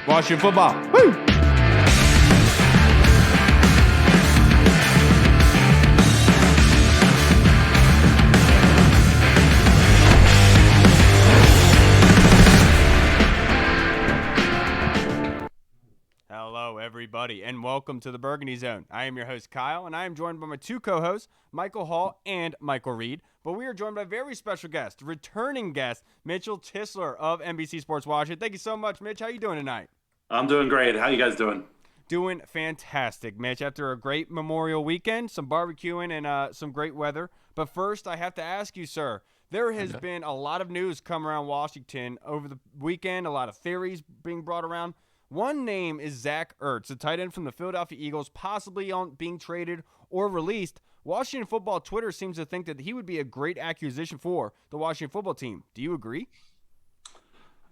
Washington football. Woo! Hello, everybody, and welcome to the Burgundy Zone. I am your host, Kyle, and I am joined by my two co-hosts, Michael Hall and Michael Reed. But we are joined by a very special guest, returning guest, Mitch Tischler of NBC Sports Washington. Thank you so much, Mitch. How you doing tonight? I'm doing great. How you guys doing? Doing fantastic, Mitch. After a great Memorial weekend, some barbecuing, and some great weather. But first, I have to ask you, sir, there has been a lot of news come around Washington over the weekend, a lot of theories being brought around. One name is Zach Ertz, a tight end from the Philadelphia Eagles, possibly on being traded or released. Washington football Twitter seems to think that he would be a great acquisition for the Washington football team. Do you agree?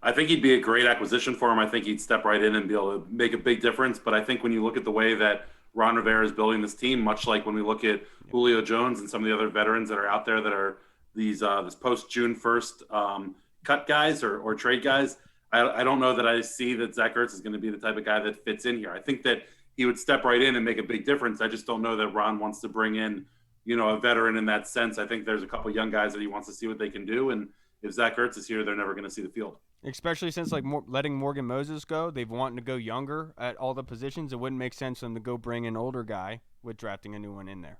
I think he'd be a great acquisition for him. I think he'd step right in and be able to make a big difference. But I think when you look at the way that Ron Rivera is building this team, much like when we look at Julio Jones and some of the other veterans that are out there that are these this post-June 1st cut guys or trade guys, I don't know that I see that Zach Ertz is going to be the type of guy that fits in here. I think that he would step right in and make a big difference. I just don't know that Ron wants to bring in, a veteran in that sense. I think there's a couple young guys that he wants to see what they can do. And if Zach Ertz is here, they're never going to see the field. Especially since letting Morgan Moses go, they've wanted to go younger at all the positions. It wouldn't make sense for them to go bring an older guy with drafting a new one in there.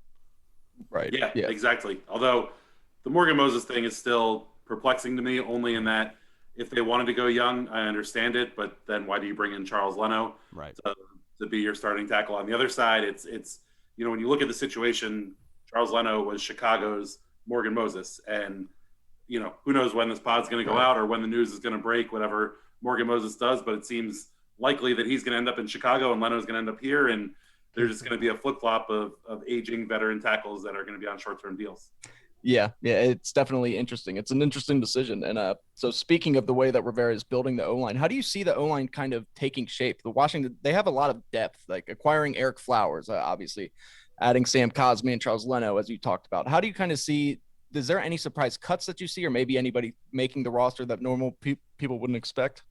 Right. Yeah, exactly. Although the Morgan Moses thing is still perplexing to me, only in that if they wanted to go young, I understand it. But then why do you bring in Charles Leno to be your starting tackle on the other side? It's when you look at the situation, Charles Leno was Chicago's Morgan Moses, and who knows when this pod's going to go out or when the news is going to break, whatever Morgan Moses does, but it seems likely that he's going to end up in Chicago and Leno's going to end up here, and there's just going to be a flip-flop of aging veteran tackles that are going to be on short-term deals. Yeah, it's definitely interesting. It's an interesting decision. And so speaking of the way that Rivera is building the O-line, how do you see the O-line kind of taking shape? The Washington, they have a lot of depth, like acquiring Eric Flowers, obviously, adding Sam Cosmi and Charles Leno, as you talked about. How do you kind of see – is there any surprise cuts that you see, or maybe anybody making the roster that normal people wouldn't expect?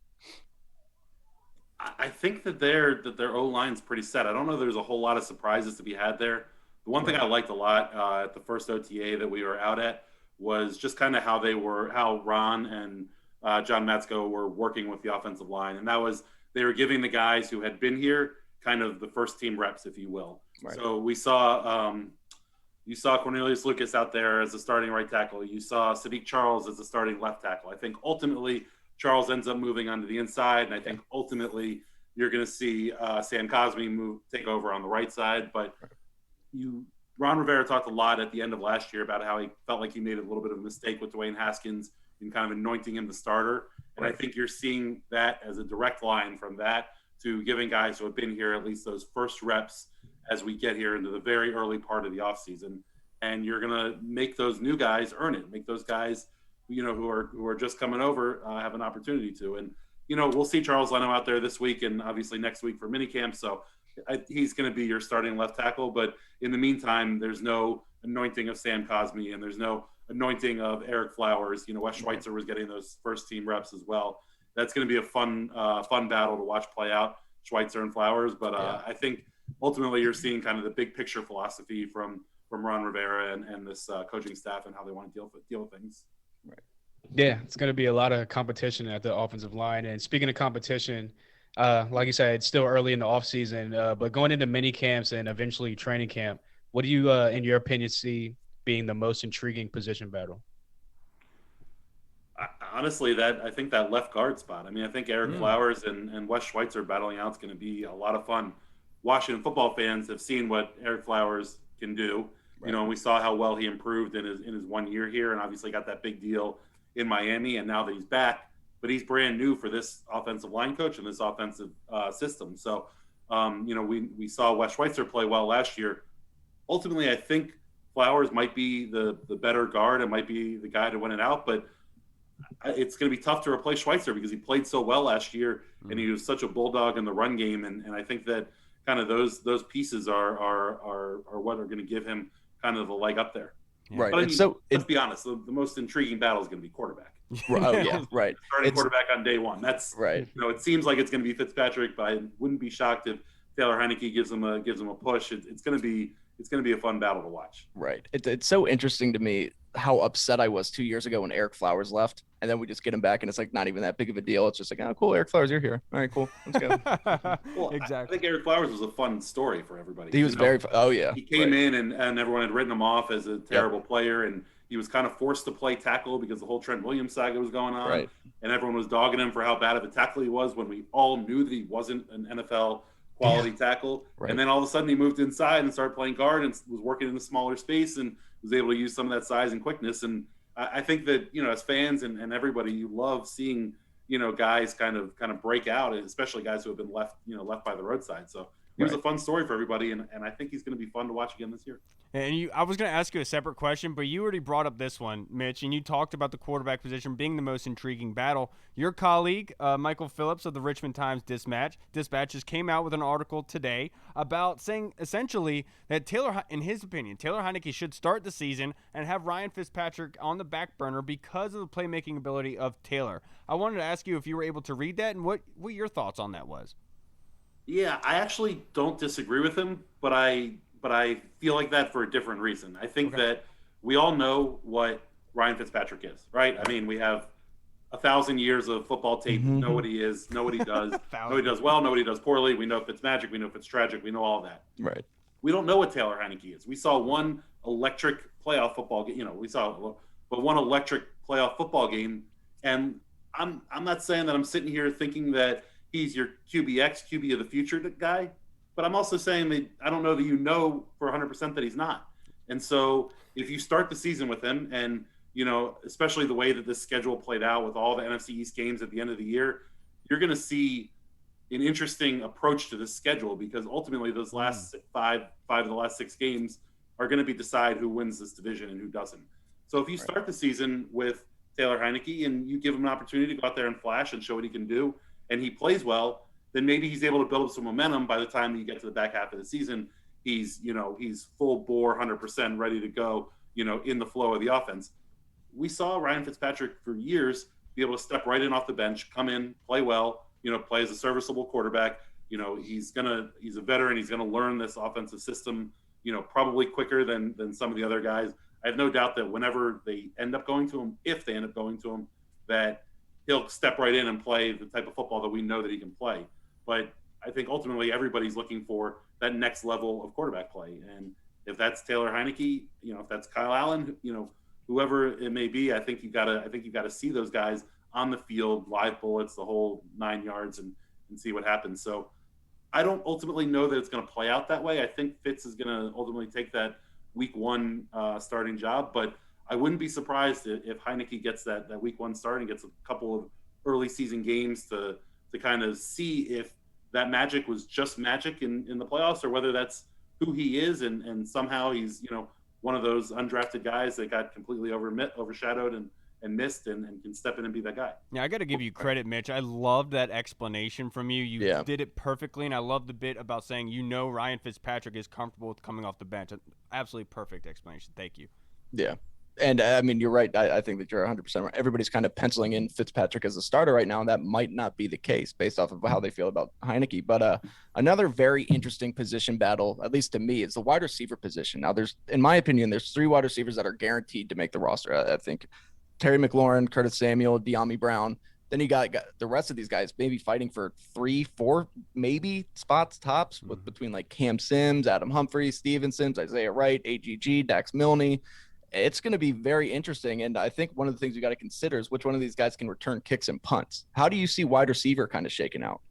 I think that their O-line's pretty set. I don't know there's a whole lot of surprises to be had there. The one thing I liked a lot at the first OTA that we were out at was just kind of how Ron and John Matsko were working with the offensive line. And that was, they were giving the guys who had been here kind of the first team reps, if you will. Right. So we saw, you saw Cornelius Lucas out there as a starting right tackle. You saw Sadiq Charles as a starting left tackle. I think ultimately Charles ends up moving onto the inside, and I think ultimately you're going to see Sam Cosmi take over on the right side. But Ron Rivera talked a lot at the end of last year about how he felt like he made a little bit of a mistake with Dwayne Haskins in kind of anointing him the starter. And I think you're seeing that as a direct line from that to giving guys who have been here at least those first reps as we get here into the very early part of the offseason. And you're going to make those new guys earn it, make those guys, who are just coming over have an opportunity to. And, we'll see Charles Leno out there this week and obviously next week for minicamp. So he's going to be your starting left tackle. But in the meantime, there's no anointing of Sam Cosmi and there's no anointing of Eric Flowers. Wes Schweitzer was getting those first team reps as well. That's going to be a fun battle to watch play out, Schweitzer and Flowers. But I think ultimately you're seeing kind of the big picture philosophy from Ron Rivera and this coaching staff and how they want to deal with things. Right. Yeah, it's going to be a lot of competition at the offensive line. And speaking of competition, like you said, it's still early in the offseason, but going into mini camps and eventually training camp, what do you, in your opinion, see being the most intriguing position battle? Honestly, I think that left guard spot. I mean, I think Eric Flowers and Wes Schweitzer battling out is going to be a lot of fun. Washington football fans have seen what Eric Flowers can do. Right. And we saw how well he improved in his 1 year here, and obviously got that big deal in Miami. And now that he's back, but he's brand new for this offensive line coach and this offensive system. So, we saw Wes Schweitzer play well last year. Ultimately, I think Flowers might be the better guard and might be the guy to win it out, but it's going to be tough to replace Schweitzer because he played so well last year and he was such a bulldog in the run game. And I think that kind of those pieces are what are going to give him kind of a leg up there. Right. But I mean, let's it's be honest. The most intriguing battle is going to be quarterback. oh yeah, right. Starting quarterback on day one. That's right. It seems like it's going to be Fitzpatrick, but I wouldn't be shocked if Taylor Heineke gives him a push. It's going to be a fun battle to watch. Right. It's so interesting to me how upset I was 2 years ago when Eric Flowers left, and then we just get him back, and it's like not even that big of a deal. It's just like, oh, cool, Eric Flowers, you're here. All right, cool, let's go. Well, exactly. I think Eric Flowers was a fun story for everybody. He was oh yeah. He came in and everyone had written him off as a terrible player, and he was kind of forced to play tackle because the whole Trent Williams saga was going on, right. And everyone was dogging him for how bad of a tackle he was when we all knew that he wasn't an NFL quality tackle. Right. And then all of a sudden he moved inside and started playing guard and was working in a smaller space and was able to use some of that size and quickness. And I think that, as fans and everybody, you love seeing, guys kind of break out, especially guys who have been left by the roadside. So he was a fun story for everybody. And I think he's going to be fun to watch again this year. And I was going to ask you a separate question, but you already brought up this one, Mitch, and you talked about the quarterback position being the most intriguing battle. Your colleague, Michael Phillips of the Richmond Times Dispatches came out with an article today about saying essentially that in his opinion, Taylor Heineke should start the season and have Ryan Fitzpatrick on the back burner because of the playmaking ability of Taylor. I wanted to ask you if you were able to read that and what your thoughts on that was. Yeah, I actually don't disagree with him, but I feel like that for a different reason. I think that we all know what Ryan Fitzpatrick is, right? I mean, we have 1,000 years of football tape. Mm-hmm. Know what he is, know what he does, know what he does well, know what he does poorly. We know Fitzmagic, we know Fitztragic, we know all of that. Right. We don't know what Taylor Heineke is. We saw one electric playoff football game. One electric playoff football game, and I'm not saying that I'm sitting here thinking that he's your QB of the future guy. But I'm also saying that I don't know that for 100% that he's not. And so if you start the season with him and, especially the way that this schedule played out with all the NFC East games at the end of the year, you're going to see an interesting approach to this schedule because ultimately those last five of the last 6 games are going to decide who wins this division and who doesn't. So if you start the season with Taylor Heineke and you give him an opportunity to go out there and flash and show what he can do and he plays well, then maybe he's able to build up some momentum by the time you get to the back half of the season. He's full bore, 100% ready to go, in the flow of the offense. We saw Ryan Fitzpatrick for years be able to step right in off the bench, come in, play well, play as a serviceable quarterback. He's a veteran. He's going to learn this offensive system, probably quicker than some of the other guys. I have no doubt that whenever they end up going to him, if they end up going to him, that he'll step right in and play the type of football that we know that he can play. But I think ultimately everybody's looking for that next level of quarterback play. And if that's Taylor Heineke, if that's Kyle Allen, whoever it may be, I think you gotta see those guys on the field, live bullets, the whole 9 yards and see what happens. So I don't ultimately know that it's going to play out that way. I think Fitz is going to ultimately take that week 1 starting job, but I wouldn't be surprised if Heineke gets that week 1 start and gets a couple of early season games to kind of see if that magic was just magic in the playoffs or whether that's who he is and somehow he's, one of those undrafted guys that got completely overshadowed and missed and can step in and be that guy. Yeah, I got to give you credit, Mitch. I love that explanation from you. You did it perfectly, and I love the bit about saying Ryan Fitzpatrick is comfortable with coming off the bench. Absolutely perfect explanation. Thank you. Yeah. And I mean, you're right. I think that you're 100% right. Everybody's kind of penciling in Fitzpatrick as a starter right now, and that might not be the case based off of how they feel about Heineke. But another very interesting position battle, at least to me, is the wide receiver position. Now, in my opinion, there's 3 wide receivers that are guaranteed to make the roster. I think Terry McLaurin, Curtis Samuel, De'Ami Brown. Then you got the rest of these guys maybe fighting for 3, 4, maybe spots tops between like Cam Sims, Adam Humphries, Steven Sims, Isaiah Wright, AGG, Dax Milne. It's going to be very interesting. And I think one of the things you got to consider is which one of these guys can return kicks and punts. How do you see wide receiver kind of shaking out?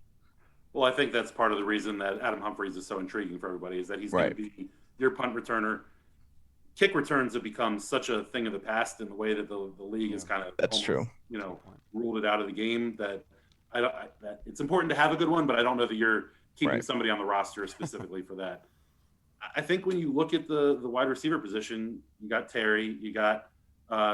Well, I think that's part of the reason that Adam Humphries is so intriguing for everybody is that he's going to be your punt returner. Kick returns have become such a thing of the past in the way that the league is kind of ruled it out of the game that that it's important to have a good one, but I don't know that you're keeping somebody on the roster specifically for that. I think when you look at the wide receiver position, you got Terry, you got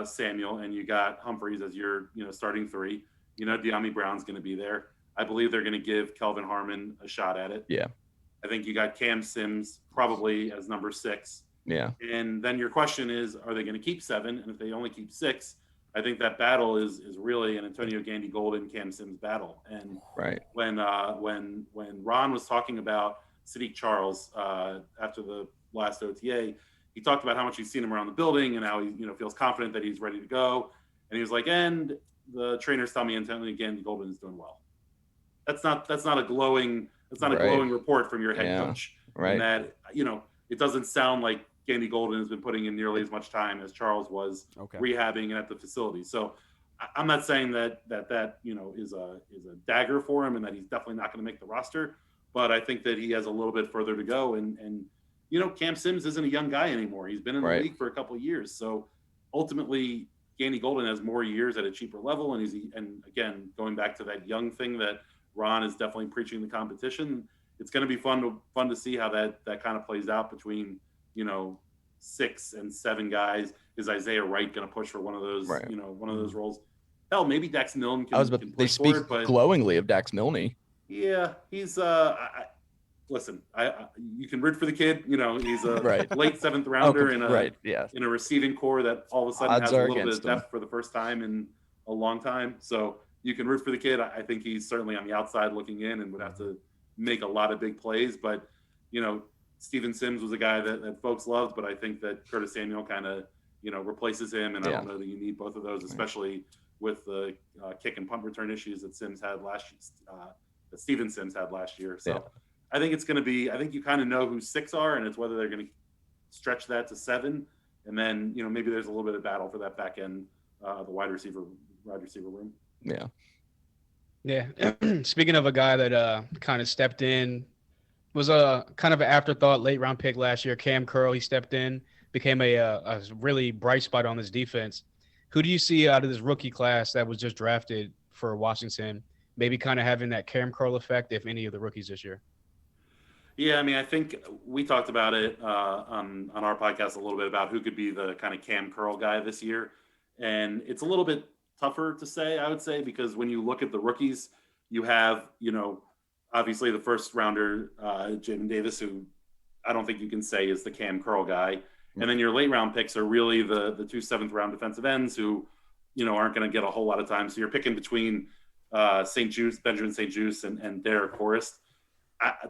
Samuel, and you got Humphries as your starting 3. De'Ami Brown's going to be there. I believe they're going to give Kelvin Harmon a shot at it. Yeah. I think you got Cam Sims probably as number 6. Yeah. And then your question is, are they going to keep 7? And if they only keep 6, I think that battle is really an Antonio Gandy Golden, Cam Sims battle. And right. when Ron was talking about Sadiq Charles after the last OTA, he talked about how much he's seen him around the building and how he feels confident that he's ready to go. And he was like, and the trainers tell me Antonio Gandy Golden is doing well. That's not a glowing report from your head coach. Right. And that it doesn't sound like Gandy Golden has been putting in nearly as much time as Charles was rehabbing and at the facility. So I'm not saying that is a dagger for him and that he's definitely not going to make the roster, but I think that he has a little bit further to go. And Cam Sims isn't a young guy anymore. He's been in the league for a couple of years. So ultimately, Gandy Golden has more years at a cheaper level. And again, going back to that young thing that Ron is definitely preaching the competition, it's going to be fun to see how that kind of plays out between 6 and 7 guys. Is Isaiah Wright going to push for one of those one of those roles? Hell, maybe Dax Milne can they speak glowingly of Dax Milne. Yeah, he's listen, you can root for the kid. He's a late 7th rounder in a receiving core that all of a sudden has a little bit of depth for the first time in a long time. So you can root for the kid. I think he's certainly on the outside looking in and would have to make a lot of big plays. But Steven Sims was a guy that folks loved, but I think that Curtis Samuel kind of replaces him, and I don't know that you need both of those, especially with the kick and punt return issues that Sims had that Steven Sims had last year. So I think it's going to be. I think you kind of know who 6 are, and it's whether they're going to stretch that to 7, and then maybe there's a little bit of battle for that back end, the wide receiver room. Yeah. Yeah. Speaking of a guy that kind of stepped in, was a kind of an afterthought late round pick last year, Cam Curl. He stepped in, became a really bright spot on this defense. Who do you see out of this rookie class that was just drafted for Washington, maybe kind of having that Cam Curl effect, if any of the rookies this year? Yeah, I mean, I think we talked about it on our podcast a little bit about who could be the kind of Cam Curl guy this year. And it's a little bit tougher to say, I would say, because when you look at the rookies, you have, obviously the first rounder, Jamin Davis, who I don't think you can say is the Cam Curl guy. And then your late round picks are really the 2 7th round defensive ends who, aren't going to get a whole lot of time. So you're picking between Benjamin St. Juice and Derek Forrest.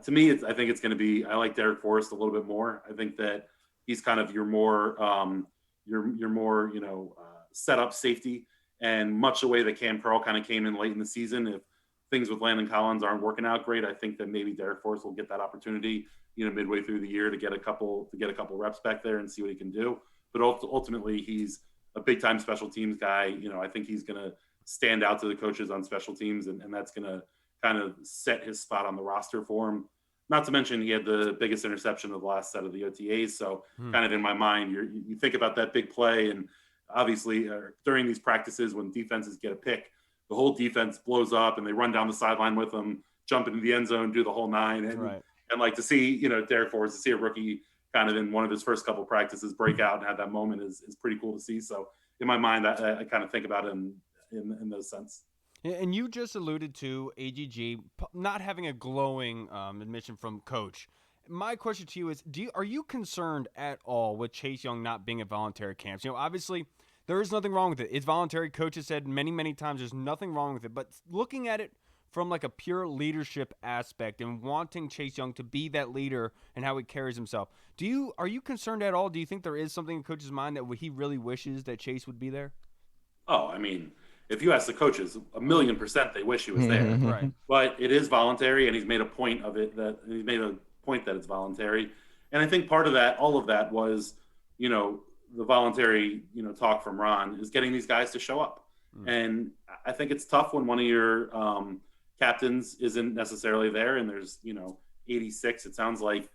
To me, I think it's going to be, I like Derek Forrest a little bit more. I think that he's kind of your more set up safety, and much the way that Cam Curl kind of came in late in the season. If things with Landon Collins aren't working out great, I think that maybe Derek Forrest will get that opportunity, midway through the year to get a couple reps back there and see what he can do. But ultimately, he's a big time special teams guy. I think he's going to stand out to the coaches on special teams, and that's going to kind of set his spot on the roster for him. Not to mention he had the biggest interception of the last set of the OTAs. So kind of in my mind, you think about that big play, and obviously during these practices when defenses get a pick, the whole defense blows up and they run down the sideline with them, jump into the end zone, do the whole 9. And like to see, Derek Forrest, to see a rookie kind of in one of his first couple practices break out and have that moment is pretty cool to see. So in my mind, I kind of think about it in those sense. And you just alluded to AGG not having a glowing admission from coach. My question to you is, are you concerned at all with Chase Young not being at voluntary camps? Obviously there is nothing wrong with it. It's voluntary. Coach has said many, many times there's nothing wrong with it. But looking at it from like a pure leadership aspect and wanting Chase Young to be that leader and how he carries himself, are you concerned at all? Do you think there is something in coach's mind that he really wishes that Chase would be there? Oh, I mean, if you ask the coaches, 1,000,000% they wish he was there. Right. But it is voluntary, and he's made a point of it that it's voluntary. And I think part of that, all of that was, the voluntary, talk from Ron is getting these guys to show up. And I think it's tough when one of your captains isn't necessarily there, and there's 86. It sounds like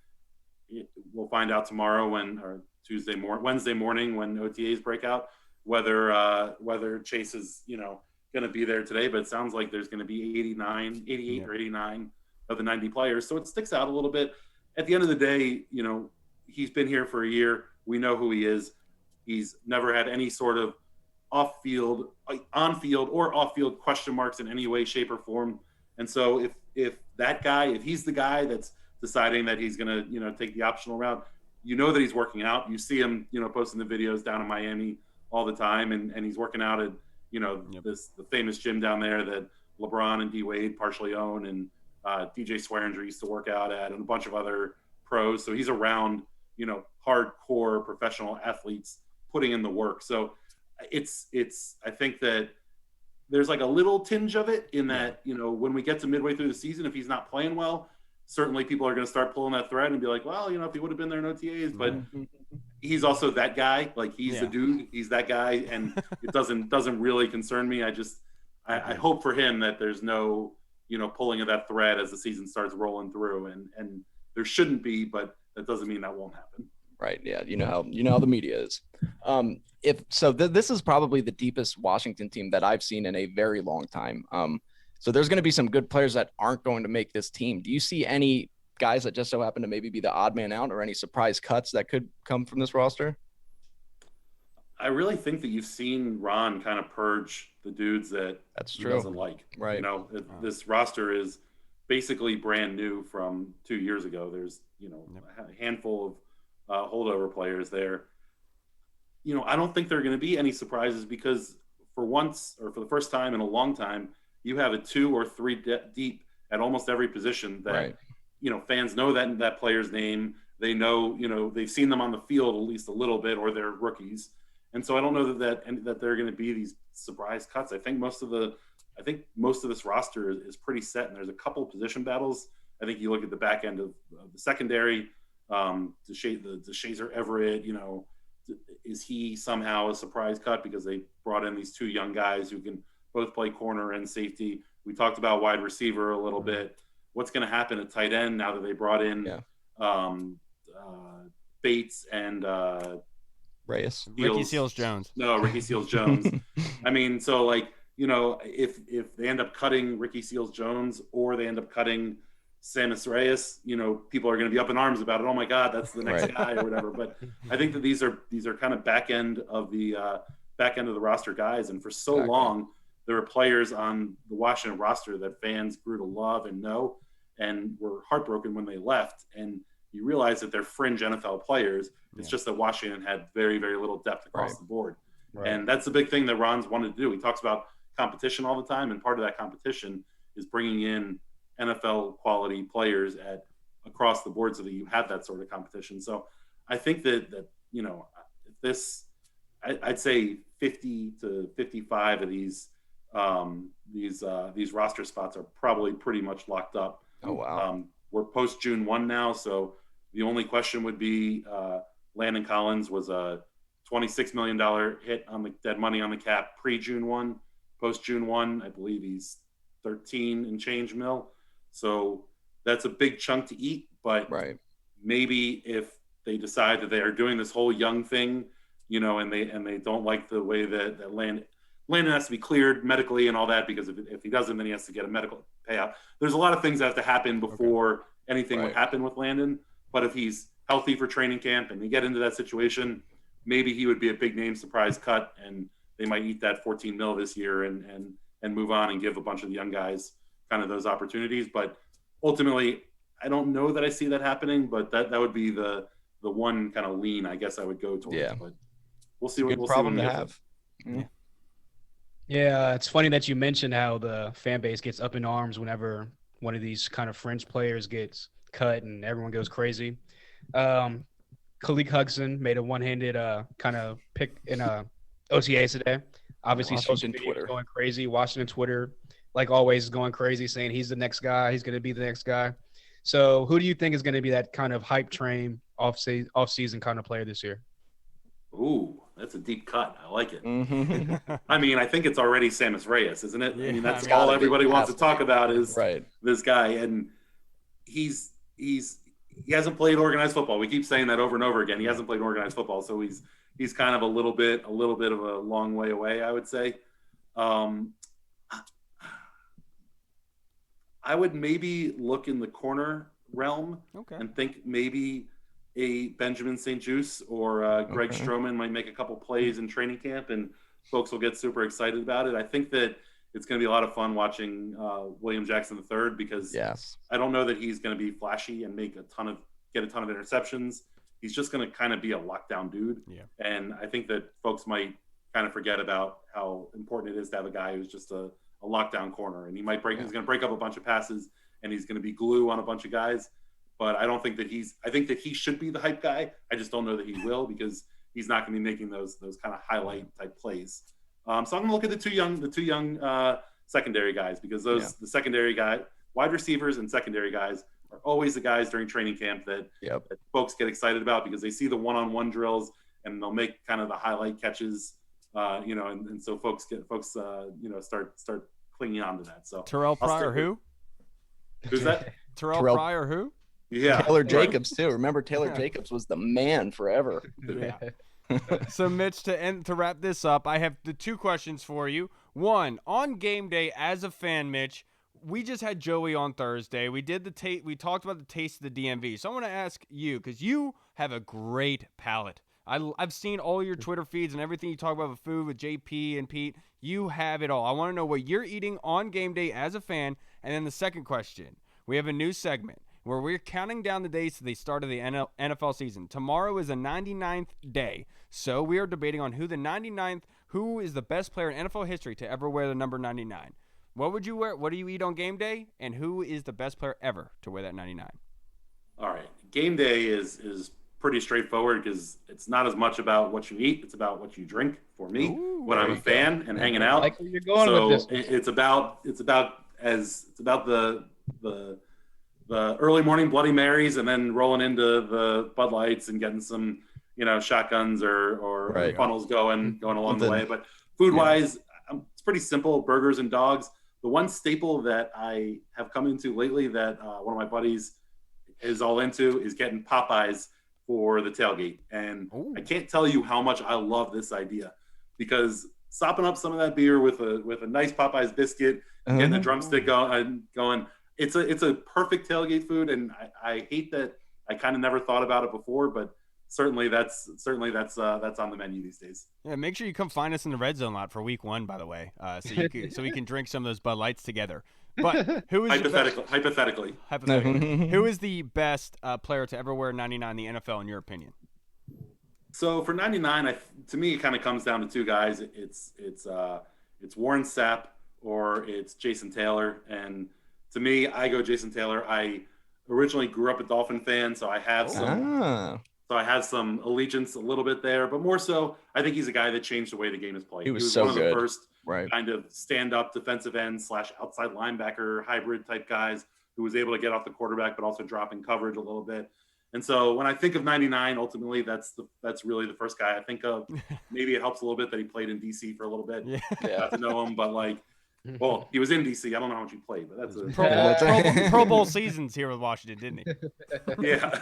we'll find out tomorrow Wednesday morning when OTAs break out whether Chase is going to be there today. But it sounds like there's going to be 88 or 89 of the 90 players. So it sticks out a little bit. At the end of the day, he's been here for a year. We know who he is. He's never had any sort of on-field or off-field question marks in any way, shape, or form. And so if he's the guy that's deciding that he's going to, take the optional route, you know that he's working out. You see him, posting the videos down in Miami all the time, and he's working out at, the famous gym down there that LeBron and D Wade partially own, and DJ Swearinger used to work out at, and a bunch of other pros. So he's around, hardcore professional athletes putting in the work. So I think that there's like a little tinge of it in that, when we get to midway through the season, if he's not playing well, certainly people are going to start pulling that thread and be like, well, if he would have been there in OTAs, but he's also that guy. Like he's the dude, he's that guy. And it doesn't really concern me. I hope for him that there's no, pulling of that thread as the season starts rolling through, and there shouldn't be, but that doesn't mean that won't happen. Right. Yeah. You know how the media is. This is probably the deepest Washington team that I've seen in a very long time. So there's going to be some good players that aren't going to make this team. Do you see any guys that just so happen to maybe be the odd man out, or any surprise cuts that could come from this roster? I really think that you've seen Ron kind of purge the dudes that he doesn't like. Right. This roster is basically brand new from 2 years ago. There's, a handful of holdover players there. I don't think there are going to be any surprises because for the first time in a long time, you have a 2 or 3 deep at almost every position that, right. Fans know that player's name. They know, they've seen them on the field at least a little bit, or they're rookies. And so I don't know that there are going to be these surprise cuts. I think most of this roster is pretty set, and there's a couple position battles. I think you look at the back end of the secondary, DeShazer Everett, is he somehow a surprise cut because they brought in these 2 young guys who can both play corner and safety? We talked about wide receiver a little bit. What's going to happen at tight end now that they brought in Bates and Reyes? Ricky Seals-Jones. No, Ricky Seals-Jones. I mean, so if they end up cutting Ricky Seals-Jones or they end up cutting Sammis Reyes, people are going to be up in arms about it. Oh my God, that's the next guy or whatever. But I think that these are kind of back end of the roster guys. And for so long, there were players on the Washington roster that fans grew to love and know, and were heartbroken when they left. And you realize that they're fringe NFL players. It's just that Washington had very, very little depth across the board. Right. And that's the big thing that Ron's wanted to do. He talks about competition all the time, and part of that competition is bringing in NFL quality players across the board so that you have that sort of competition. So I think that I'd say 50 to 55 of these roster spots are probably pretty much locked up. Oh wow. We're post June 1 now, so the only question would be Landon Collins was a $26 million hit on the dead money on the cap pre-June 1. Post June 1, I believe he's 13 and change mil. So that's a big chunk to eat, but maybe if they decide that they are doing this whole young thing, and they don't like the way that Landon has to be cleared medically and all that, because if he doesn't, then he has to get a medical payout. There's a lot of things that have to happen before anything would happen with Landon. But if he's healthy for training camp and they get into that situation, maybe he would be a big name surprise cut, and they might eat that 14 mil this year and move on and give a bunch of the young guys kind of those opportunities. But ultimately, I don't know that I see that happening, but that would be the one kind of lean I guess I would go towards. Yeah. But we'll see what good problem to have. Yeah, it's funny that you mentioned how the fan base gets up in arms whenever one of these kind of fringe players gets cut and everyone goes crazy. Khalid Hudson made a one-handed kind of pick in OTAs today. Obviously, social media is going crazy. Washington Twitter, like always, is going crazy, saying he's the next guy. He's going to be the next guy. So who do you think is going to be that kind of hype train off-season kind of player this year? Ooh, that's a deep cut. I like it. Mm-hmm. I mean, I think it's already Sammis Reyes, isn't it? Yeah, I mean, that's all everybody wants to talk about is this guy. And he hasn't played organized football. We keep saying that over and over again. He hasn't played organized football, so he's kind of a little bit of a long way away, I would say. I would maybe look in the corner realm and think maybe a Benjamin St-Juste or Greg Stroman might make a couple plays in training camp, and folks will get super excited about it. I think that it's going to be a lot of fun watching William Jackson III, because I don't know that he's going to be flashy and get a ton of interceptions. he's just going to kind of be a lockdown dude. Yeah. And I think that folks might kind of forget about how important it is to have a guy who's just a lockdown corner. And he's going to break up a bunch of passes, and he's going to be glue on a bunch of guys. But I don't think that I think that he should be the hype guy. I just don't know that he will, because he's not going to be making those kind of highlight type plays. So I'm going to look at the two young secondary guys, because the secondary guy, wide receivers and secondary guys are always the guys during training camp that folks get excited about, because they see the one-on-one drills and they'll make kind of the highlight catches, and so folks start clinging on to that. So Terrell Pryor, who? Who's that? Terrell Pryor, who? Yeah, Taylor Jacobs too. Remember, Taylor Jacobs was the man forever. Yeah. So Mitch, to wrap this up, I have the two questions for you. One, on game day as a fan, Mitch, we just had Joey on Thursday. We did we talked about the taste of the DMV. So I want to ask you, because you have a great palate. I've seen all your Twitter feeds and everything you talk about with food with JP and Pete. You have it all. I want to know what you're eating on game day as a fan. And then the second question, we have a new segment where we're counting down the days to the start of the NFL season. Tomorrow is the 99th day. So we are debating on who is the best player in NFL history to ever wear the number 99. What would you wear? What do you eat on game day? And who is the best player ever to wear that 99? All right. Game day is pretty straightforward, because it's not as much about what you eat. It's about what you drink for me when I'm a fan and hanging out. Like where you're going with this. It's about the early morning Bloody Marys, and then rolling into the Bud Lights and getting some, shotguns or funnels going along the way. But food wise, it's pretty simple: burgers and dogs. The one staple that I have come into lately that one of my buddies is all into is getting Popeyes for the tailgate. And I can't tell you how much I love this idea, because sopping up some of that beer with a nice Popeyes biscuit, getting the drumstick going, it's a perfect tailgate food. And I hate that I kind of never thought about it before, but certainly that's on the menu these days. Yeah, make sure you come find us in the Red Zone lot for week 1, by the way, so we can drink some of those Bud Lights together. But who is hypothetically who is the best player to ever wear 99 in the NFL in your opinion? So for 99, to me, it kind of comes down to two guys. It's Warren Sapp or it's Jason Taylor. And to me, I go Jason Taylor. I originally grew up a Dolphin fan, so I have some allegiance a little bit there. But more so, I think he's a guy that changed the way the game is played. He was so one good. Of the first kind of stand-up defensive end / outside linebacker hybrid type guys who was able to get off the quarterback but also drop in coverage a little bit. And so when I think of 99, ultimately that's really the first guy I think of. Maybe it helps a little bit that he played in DC for a little bit. Got to know him, but well, he was in DC. I don't know how much he played, but that's a Pro Bowl seasons here with Washington, didn't he? Yeah,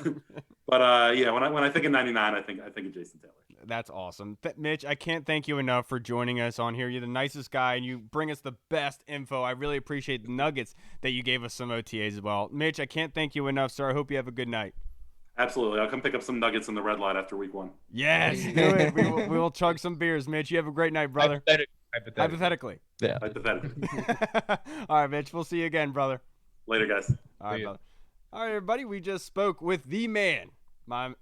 but when I think of 99, I think of Jason Taylor. That's awesome, Mitch. I can't thank you enough for joining us on here. You're the nicest guy, and you bring us the best info. I really appreciate the nuggets that you gave us some OTAs as well. Mitch, I can't thank you enough, sir. I hope you have a good night. Absolutely. I'll come pick up some nuggets in the red light after week 1. Yes, do it. We will chug some beers, Mitch. You have a great night, brother. Hypothetically. Yeah. Hypothetically. All right, Mitch. We'll see you again, brother. Later, guys. All right, brother. All right, everybody. We just spoke with the man,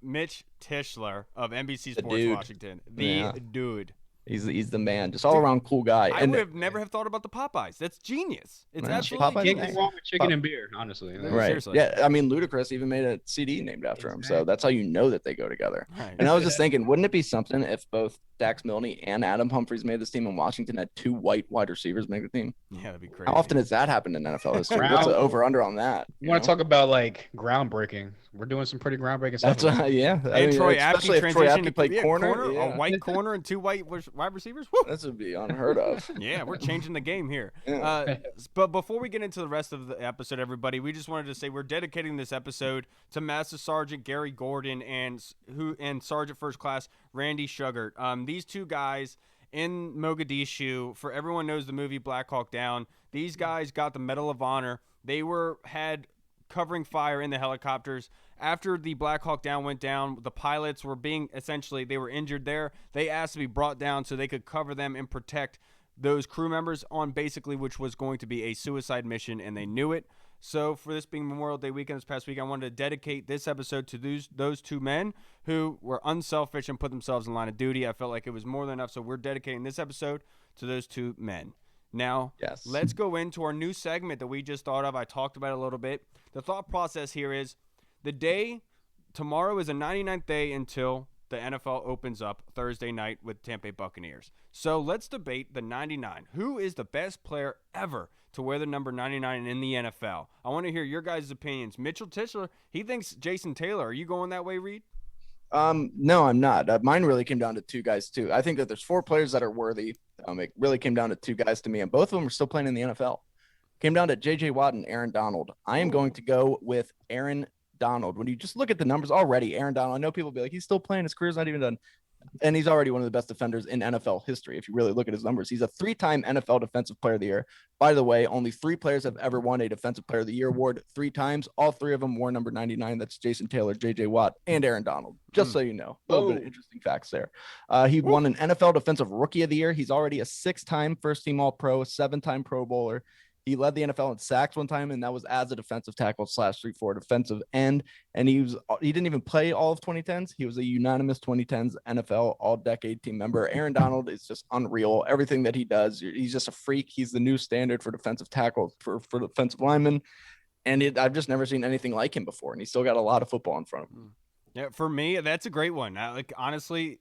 Mitch Tischler of NBC Sports Washington. The dude. He's the man, just all around cool guy. I would have never have thought about the Popeyes. That's genius. It's absolutely can't go wrong with chicken and beer, honestly. Right. Seriously. Yeah. I mean, Ludacris even made a CD named after him, so that's how you know that they go together. Right. And I was just thinking, wouldn't it be something if both Dax Milne and Adam Humphries made this team, and Washington had 2 white wide receivers make the team? Yeah, that'd be crazy. How often has that happened in NFL history? What's the over under on that? You want to talk about groundbreaking? We're doing some pretty groundbreaking stuff. That's yeah. And Troy Apke transitioned played corner, a white corner and 2 white wide receivers. Woo! This would be unheard of. Yeah, we're changing the game here. Yeah. But before we get into the rest of the episode, everybody, we just wanted to say we're dedicating this episode to Master Sergeant Gary Gordon and Sergeant First Class Randy Sugart. These two guys in Mogadishu, for everyone knows the movie Black Hawk Down, these guys got the Medal of Honor. They had covering fire in the helicopters. After the Black Hawk Down went down, the pilots were they were injured there. They asked to be brought down so they could cover them and protect those crew members on basically which was going to be a suicide mission, and they knew it. So for this being Memorial Day weekend this past week, I wanted to dedicate this episode to those two men who were unselfish and put themselves in line of duty. I felt like it was more than enough, so we're dedicating this episode to those two men. Now, let's go into our new segment that we just thought of. I talked about it a little bit. The thought process here is tomorrow is the 99th day until the NFL opens up Thursday night with Tampa Bay Buccaneers. So let's debate the 99. Who is the best player ever to wear the number 99 in the NFL? I want to hear your guys' opinions. Mitchell Tischler, he thinks Jason Taylor. Are you going that way, Reed? No, I'm not. Mine really came down to two guys, too. I think that there's 4 players that are worthy. It really came down to 2 guys to me, and both of them are still playing in the NFL. Came down to J.J. Watt and Aaron Donald. I am going to go with Aaron Donald. When you just look at the numbers already, Aaron Donald, I know people will be like, he's still playing. His career's not even done. And he's already one of the best defenders in NFL history. If you really look at his numbers, he's a 3-time NFL Defensive Player of the Year. By the way, only 3 players have ever won a Defensive Player of the Year award 3 times. All 3 of them wore number 99. That's Jason Taylor, J.J. Watt, and Aaron Donald. Just so you know, a little bit of interesting facts there. He won an NFL Defensive Rookie of the Year. He's already a 6-time first-team All-Pro, a 7-time Pro Bowler. He led the NFL in sacks one time, and that was as a defensive tackle / 3-4 defensive end. And he didn't even play all of 2010s. He was a unanimous 2010s NFL All-Decade Team member. Aaron Donald is just unreal. Everything that he does, he's just a freak. He's the new standard for defensive tackle for defensive linemen. And I've just never seen anything like him before, and he's still got a lot of football in front of him. Yeah, for me, that's a great one. Honestly,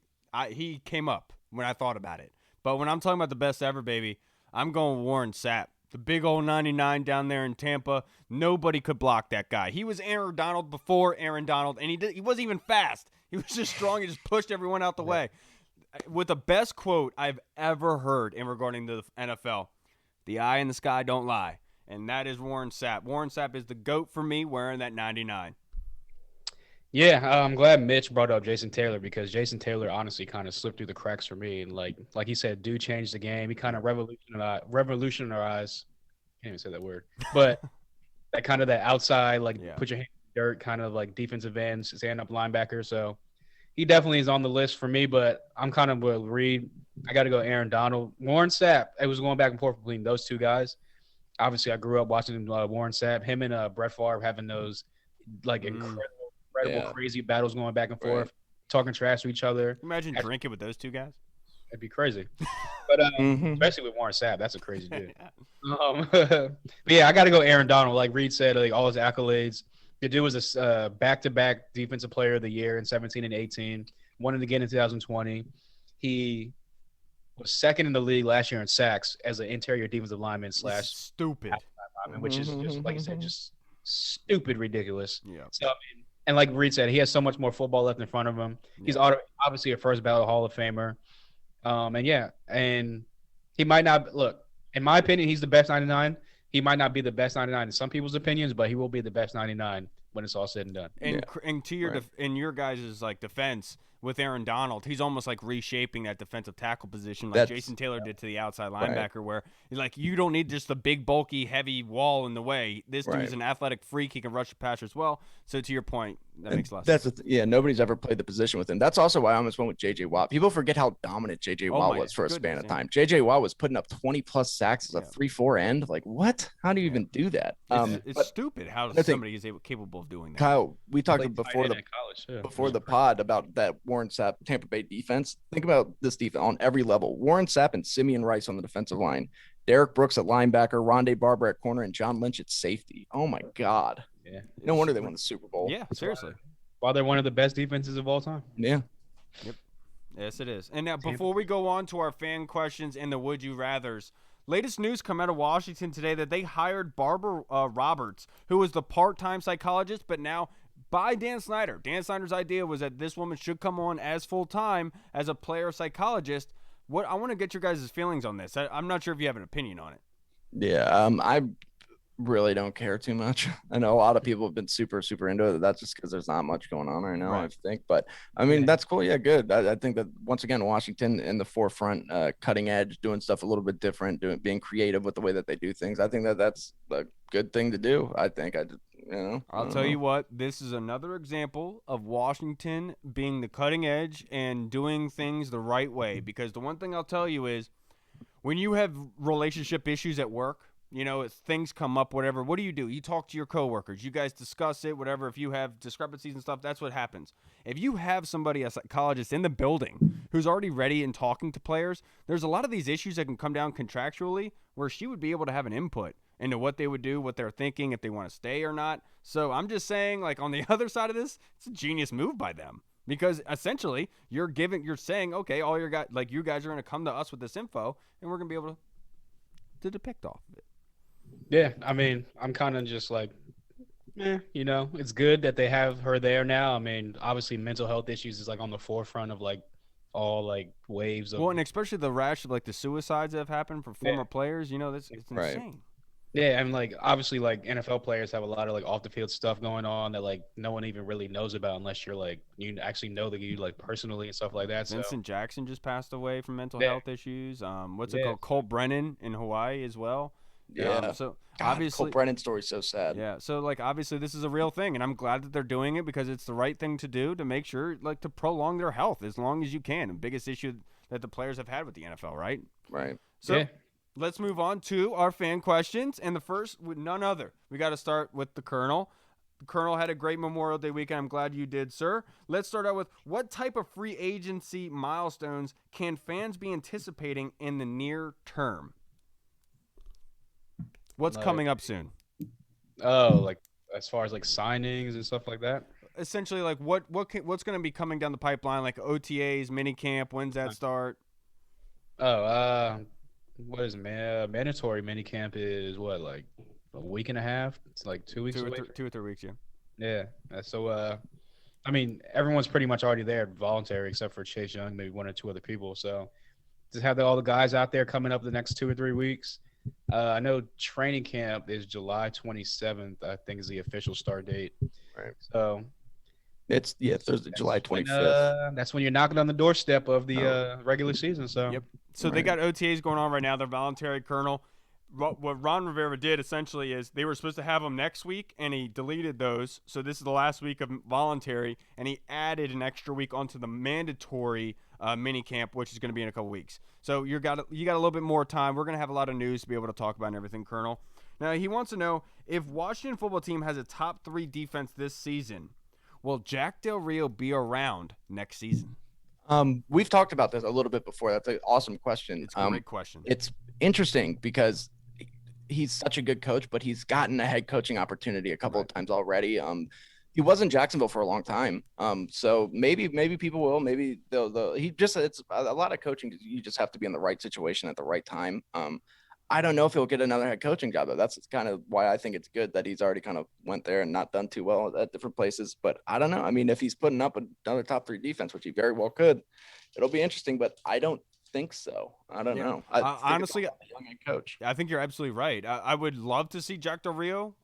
he came up when I thought about it. But when I'm talking about the best ever, baby, I'm going Warren Sapp. The big old 99 down there in Tampa. Nobody could block that guy. He was Aaron Donald before Aaron Donald, and he wasn't even fast. He was just strong. He just pushed everyone out the way. With the best quote I've ever heard in regarding the NFL, "The eye in the sky don't lie," and that is Warren Sapp. Warren Sapp is the GOAT for me wearing that 99. Yeah, I'm glad Mitch brought up Jason Taylor because Jason Taylor honestly kind of slipped through the cracks for me. And like he said, dude changed the game. He kind of revolutionized. Can't even say that word. But that kind of that outside, put your hand in the dirt, kind of like defensive end, stand up linebacker. So he definitely is on the list for me. But I'm kind of with Reed. I got to go Aaron Donald. Warren Sapp, it was going back and forth between those two guys. Obviously, I grew up watching Warren Sapp. Him and Brett Favre having those incredible, crazy battles going back and forth, talking trash to each other. Imagine drinking with those two guys. It'd be crazy. But especially with Warren Sapp, that's a crazy dude. But yeah, I got to go Aaron Donald. Like Reed said, all his accolades. The dude was a back-to-back Defensive Player of the Year in 17 and 18. Won it again in 2020. He was second in the league last year in sacks as an interior defensive lineman / stupid lineman, which is just like you said, just stupid ridiculous. Yeah. So and like Reed said, he has so much more football left in front of him. He's obviously a first ballot Hall of Famer. And he might not look. In my opinion, he's the best 99. He might not be the best 99 in some people's opinions, but he will be the best 99 when it's all said and done. And to your in your guys' defense with Aaron Donald, he's almost like reshaping that defensive tackle position like Jason Taylor did to the outside linebacker, where he's like, you don't need just a big, bulky, heavy wall in the way. This dude's an athletic freak. He can rush the passer as well. So to your point, that makes a lot of sense. Nobody's ever played the position with him. That's also why I almost went with J.J. Watt. People forget how dominant J.J. Watt was for a span of time. J.J. Watt was putting up 20-plus sacks as a 3-4 end. Like, what? How do you even do that? It's stupid how somebody is capable of doing that. Kyle, we talked before the pod about that Warren Sapp Tampa Bay defense. Think about this defense on every level. Warren Sapp and Simeon Rice on the defensive line. Derek Brooks at linebacker, Rondé Barber at corner, and John Lynch at safety. Oh, my God. Yeah. No wonder they won the Super Bowl. Yeah, seriously. While they're one of the best defenses of all time. Yeah. Yep. Yes, it is. And now, before we go on to our fan questions and the Would You Rathers, latest news come out of Washington today that they hired Barbara Roberts, who was the part-time psychologist, but now by Dan Snyder. Dan Snyder's idea was that this woman should come on as full-time as a player psychologist. I want to get your guys' feelings on this. I'm not sure if you have an opinion on it. Yeah, I really don't care too much. I know a lot of people have been super, super into it. That's just because there's not much going on right now, I think. But, I mean, that's cool. Yeah, good. I think that, once again, Washington in the forefront, cutting edge, doing stuff a little bit different, being creative with the way that they do things. I think that that's a good thing to do. I think I'll tell you what, this is another example of Washington being the cutting edge and doing things the right way. Because the one thing I'll tell you is when you have relationship issues at work, you know, if things come up, whatever, what do? You talk to your coworkers. You guys discuss it, whatever. If you have discrepancies and stuff, that's what happens. If you have somebody, a psychologist in the building who's already ready and talking to players, there's a lot of these issues that can come down contractually where she would be able to have an input into what they would do, what they're thinking, if they want to stay or not. So I'm just saying, like, on the other side of this, it's a genius move by them. Because essentially, you're saying, okay, all your guys, like you guys are going to come to us with this info, and we're going to be able to depict off of it. Yeah, I mean, I'm kind of just like, you know, it's good that they have her there now. I mean, obviously, mental health issues is like on the forefront of like all like waves of. Well, and especially the rash of like the suicides that have happened for former players. You know, it's insane. Yeah, and like obviously, like NFL players have a lot of like off the field stuff going on that like no one even really knows about unless you're like you actually know the dude like personally and stuff like that. Vincent Jackson just passed away from mental health issues. What's it called? Colt Brennan in Hawaii as well. Yeah. So God, obviously, Colt Brennan's story's so sad. Yeah. So like obviously this is a real thing, and I'm glad that they're doing it because it's the right thing to do to make sure like to prolong their health as long as you can. The biggest issue that the players have had with the NFL, right? Right. So let's move on to our fan questions, and the first with none other. We got to start with the Colonel. The Colonel had a great Memorial Day weekend. I'm glad you did, sir. Let's start out with what type of free agency milestones can fans be anticipating in the near term? What's coming up soon? Oh, like as far as like signings and stuff like that? Essentially, like what's going to be coming down the pipeline, like OTAs, minicamp, when's that start? Oh, what is mandatory minicamp is what, like a week and a half? It's like 2 weeks away. 2 or 3 weeks, yeah. Yeah. So, I mean, everyone's pretty much already there voluntary except for Chase Young, maybe one or two other people. So just have all the guys out there coming up the next 2 or 3 weeks. I know training camp is July 27th, I think is the official start date. Right. So it's Thursday, July 25th. That's when you're knocking on the doorstep of the regular season. So yep. So they got OTAs going on right now. They're voluntary, Colonel. What Ron Rivera did essentially is they were supposed to have them next week, and he deleted those. So this is the last week of voluntary, and he added an extra week onto the mandatory mini camp, which is going to be in a couple weeks. So you got a little bit more time. We're going to have a lot of news to be able to talk about and everything, Colonel. Now he wants to know if Washington football team has a top 3 defense this season, will Jack Del Rio be around next season? We've talked about this a little bit before. That's an awesome question. It's a great question. It's interesting because he's such a good coach, but he's gotten a head coaching opportunity a couple of times already. He was in Jacksonville for a long time. So maybe people will, maybe they'll it's a lot of coaching. You just have to be in the right situation at the right time. I don't know if he'll get another head coaching job though. That's kind of why I think it's good that he's already kind of went there and not done too well at different places. But I don't know. I mean, if he's putting up another top 3 defense, which he very well could, it'll be interesting, but I don't think so. I don't know. Honestly, young head coach. I think you're absolutely right. I would love to see Jack Del Rio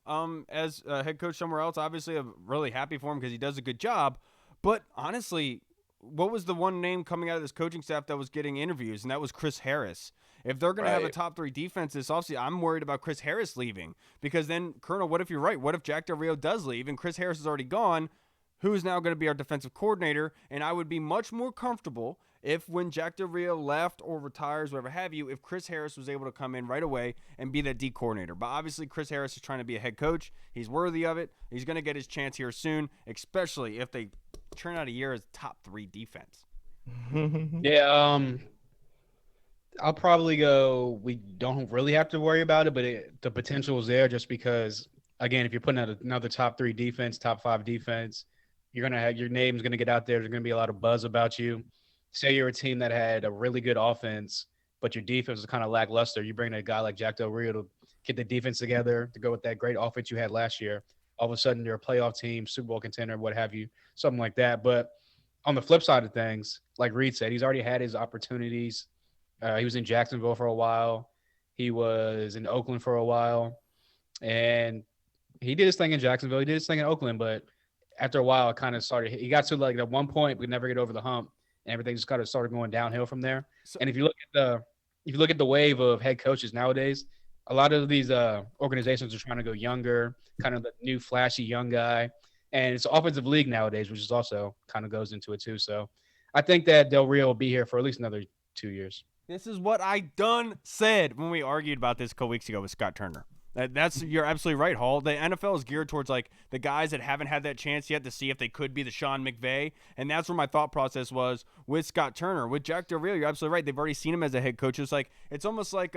as a head coach somewhere else. Obviously, I'm really happy for him because he does a good job. But honestly, what was the one name coming out of this coaching staff that was getting interviews? And that was Chris Harris. If they're going to have a top 3 defense this offseason, I'm worried about Chris Harris leaving. Because then, Colonel, what if you're right? What if Jack Del Rio does leave and Chris Harris is already gone? Who is now going to be our defensive coordinator? And I would be much more comfortable if when Jack Del Rio left or retires, whatever have you, if Chris Harris was able to come in right away and be that D coordinator. But obviously, Chris Harris is trying to be a head coach. He's worthy of it. He's going to get his chance here soon, especially if they turn out a year as top 3 defense. Yeah, I'll probably go. We don't really have to worry about it, but the potential is there just because, again, if you're putting out another top 3 defense, top 5 defense, you're gonna have your name's gonna get out there. There's gonna be a lot of buzz about you. Say you're a team that had a really good offense, but your defense was kind of lackluster. You bring a guy like Jack Del Rio to get the defense together to go with that great offense you had last year. All of a sudden, you're a playoff team, Super Bowl contender, what have you, something like that. But on the flip side of things, like Reed said, he's already had his opportunities. He was in Jacksonville for a while. He was in Oakland for a while. And he did his thing in Jacksonville. He did his thing in Oakland. But after a while, it kind of started. He got to like at one point, we never get over the hump. And everything just kind of started going downhill from there. So, and if you look at the wave of head coaches nowadays, a lot of these organizations are trying to go younger, kind of the new flashy young guy. And it's an offensive league nowadays, which is also kind of goes into it too. So I think that Del Rio will be here for at least another 2 years. This is what I done said when we argued about this a couple weeks ago with Scott Turner. You're absolutely right, Hall. The NFL is geared towards like the guys that haven't had that chance yet to see if they could be the Sean McVay, and that's where my thought process was with Scott Turner. With Jack Del Rio, you're absolutely right. They've already seen him as a head coach. It's almost like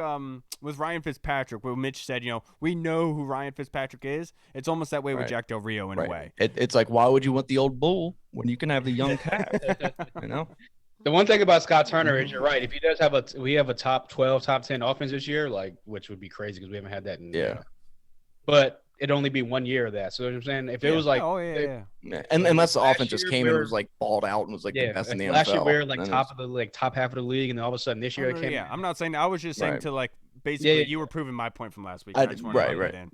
with Ryan Fitzpatrick, where Mitch said, we know who Ryan Fitzpatrick is. It's almost that way with Jack Del Rio in a way. It's like, why would you want the old bull when you can have the young calf? The one thing about Scott Turner is you're right. If he does we have a top 12, top 10 offense this year, which would be crazy because we haven't had that in but it'd only be 1 year of that. So you know what I'm saying, if it was like, and unless the offense just came and was like balled out and was like the best in the NFL. Last year we were like top half of the league, and then all of a sudden this year it came. Yeah, I'm not saying. I was just saying to like basically you were proving my point from last week. Right.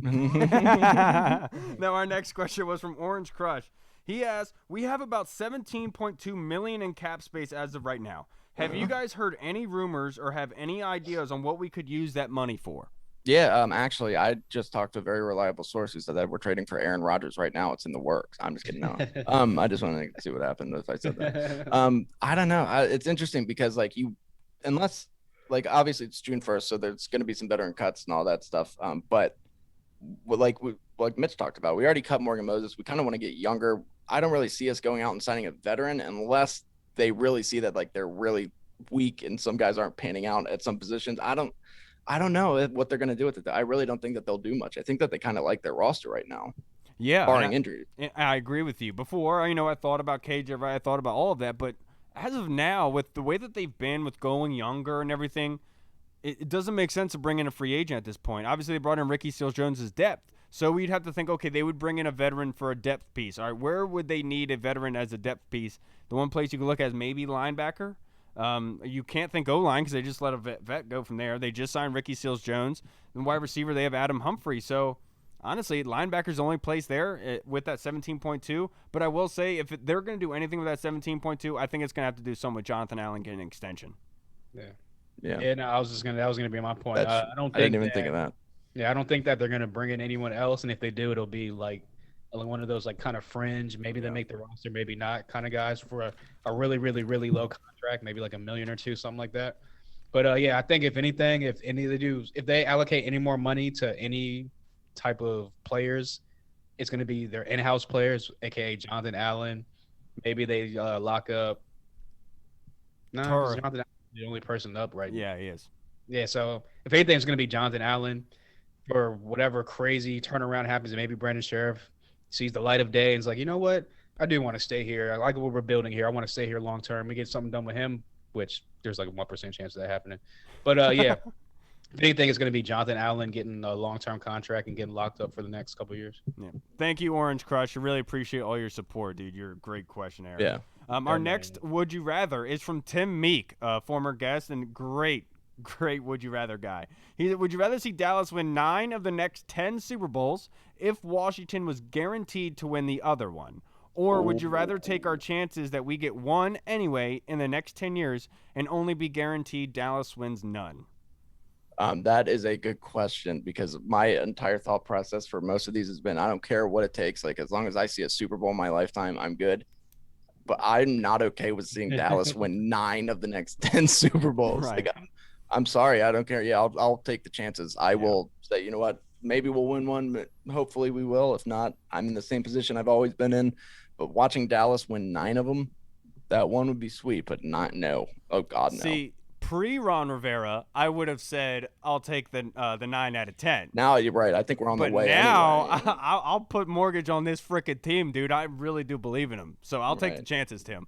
Now our next question was from Orange Crush. He asked, we have about $17.2 million in cap space as of right now. Have you guys heard any rumors or have any ideas on what we could use that money for? Yeah, actually, I just talked to a very reliable source who said that we're trading for Aaron Rodgers right now. It's in the works. I'm just kidding. No. I just wanted to see what happened if I said that. I don't know. It's interesting because unless obviously it's June 1st, so there's going to be some veteran cuts and all that stuff. But like Mitch talked about, we already cut Morgan Moses. We kind of want to get younger. I don't really see us going out and signing a veteran unless they really see that they're really weak and some guys aren't panning out at some positions. I don't know what they're going to do with it. I really don't think that they'll do much. I think that they kind of like their roster right now. Yeah. Barring injury. I agree with you. Before, I thought about KJ, I thought about all of that. But as of now, with the way that they've been with going younger and everything, it doesn't make sense to bring in a free agent at this point. Obviously, they brought in Ricky Seals-Jones' depth. So we'd have to think, okay, they would bring in a veteran for a depth piece. All right, where would they need a veteran as a depth piece? The one place you could look at is maybe linebacker. You can't think O-line because they just let a vet go from there. They just signed Ricky Seals-Jones. And wide receiver, they have Adam Humphrey. So, honestly, linebacker's the only place there with that 17.2. But I will say, if they're going to do anything with that 17.2, I think it's going to have to do something with Jonathan Allen getting an extension. Yeah. No, that was going to be my point. I didn't even think of that. Yeah, I don't think that they're going to bring in anyone else. And if they do, it'll be like one of those kind of fringe, maybe they make the roster, maybe not kind of guys for a really, really, really low contract, maybe like $1 million or $2 million, something like that. But I think if anything, if they allocate any more money to any type of players, it's going to be their in-house players, aka Jonathan Allen. Maybe they lock up. No, Jonathan Allen's the only person up right now. Yeah, he is. Yeah, so if anything, it's going to be Jonathan Allen for whatever crazy turnaround happens, and maybe Brandon Sheriff sees the light of day and is like, you know what? I do want to stay here. I like what we're building here. I want to stay here long term. We get something done with him, which there's like a 1% chance of that happening. But if anything, it's going to be Jonathan Allen getting a long-term contract and getting locked up for the next couple of years. Yeah. Thank you, Orange Crush. I really appreciate all your support, dude. You're a great questionnaire. Yeah. Our next Would You Rather is from Tim Meek, a former guest and great Would You Rather guy. Would you rather see Dallas win 9 of the next 10 Super Bowls if Washington was guaranteed to win the other one? Or would you rather take our chances that we get one anyway in the next 10 years and only be guaranteed Dallas wins none? That is a good question because my entire thought process for most of these has been, I don't care what it takes. Like, as long as I see a Super Bowl in my lifetime, I'm good. But I'm not okay with seeing Dallas win 9 of the next 10 Super Bowls. Right. Like, I'm sorry. I don't care. Yeah, I'll take the chances. I will say, you know what? Maybe we'll win one, but hopefully we will. If not, I'm in the same position I've always been in. But watching Dallas win 9 of them, that one would be sweet, but no. Oh, God, no. See, pre-Ron Rivera, I would have said I'll take the 9 out of 10. Now you're right. I think we're on the way. But now anyway. I'll put mortgage on this frickin' team, dude. I really do believe in them. So I'll take the chances, Tim.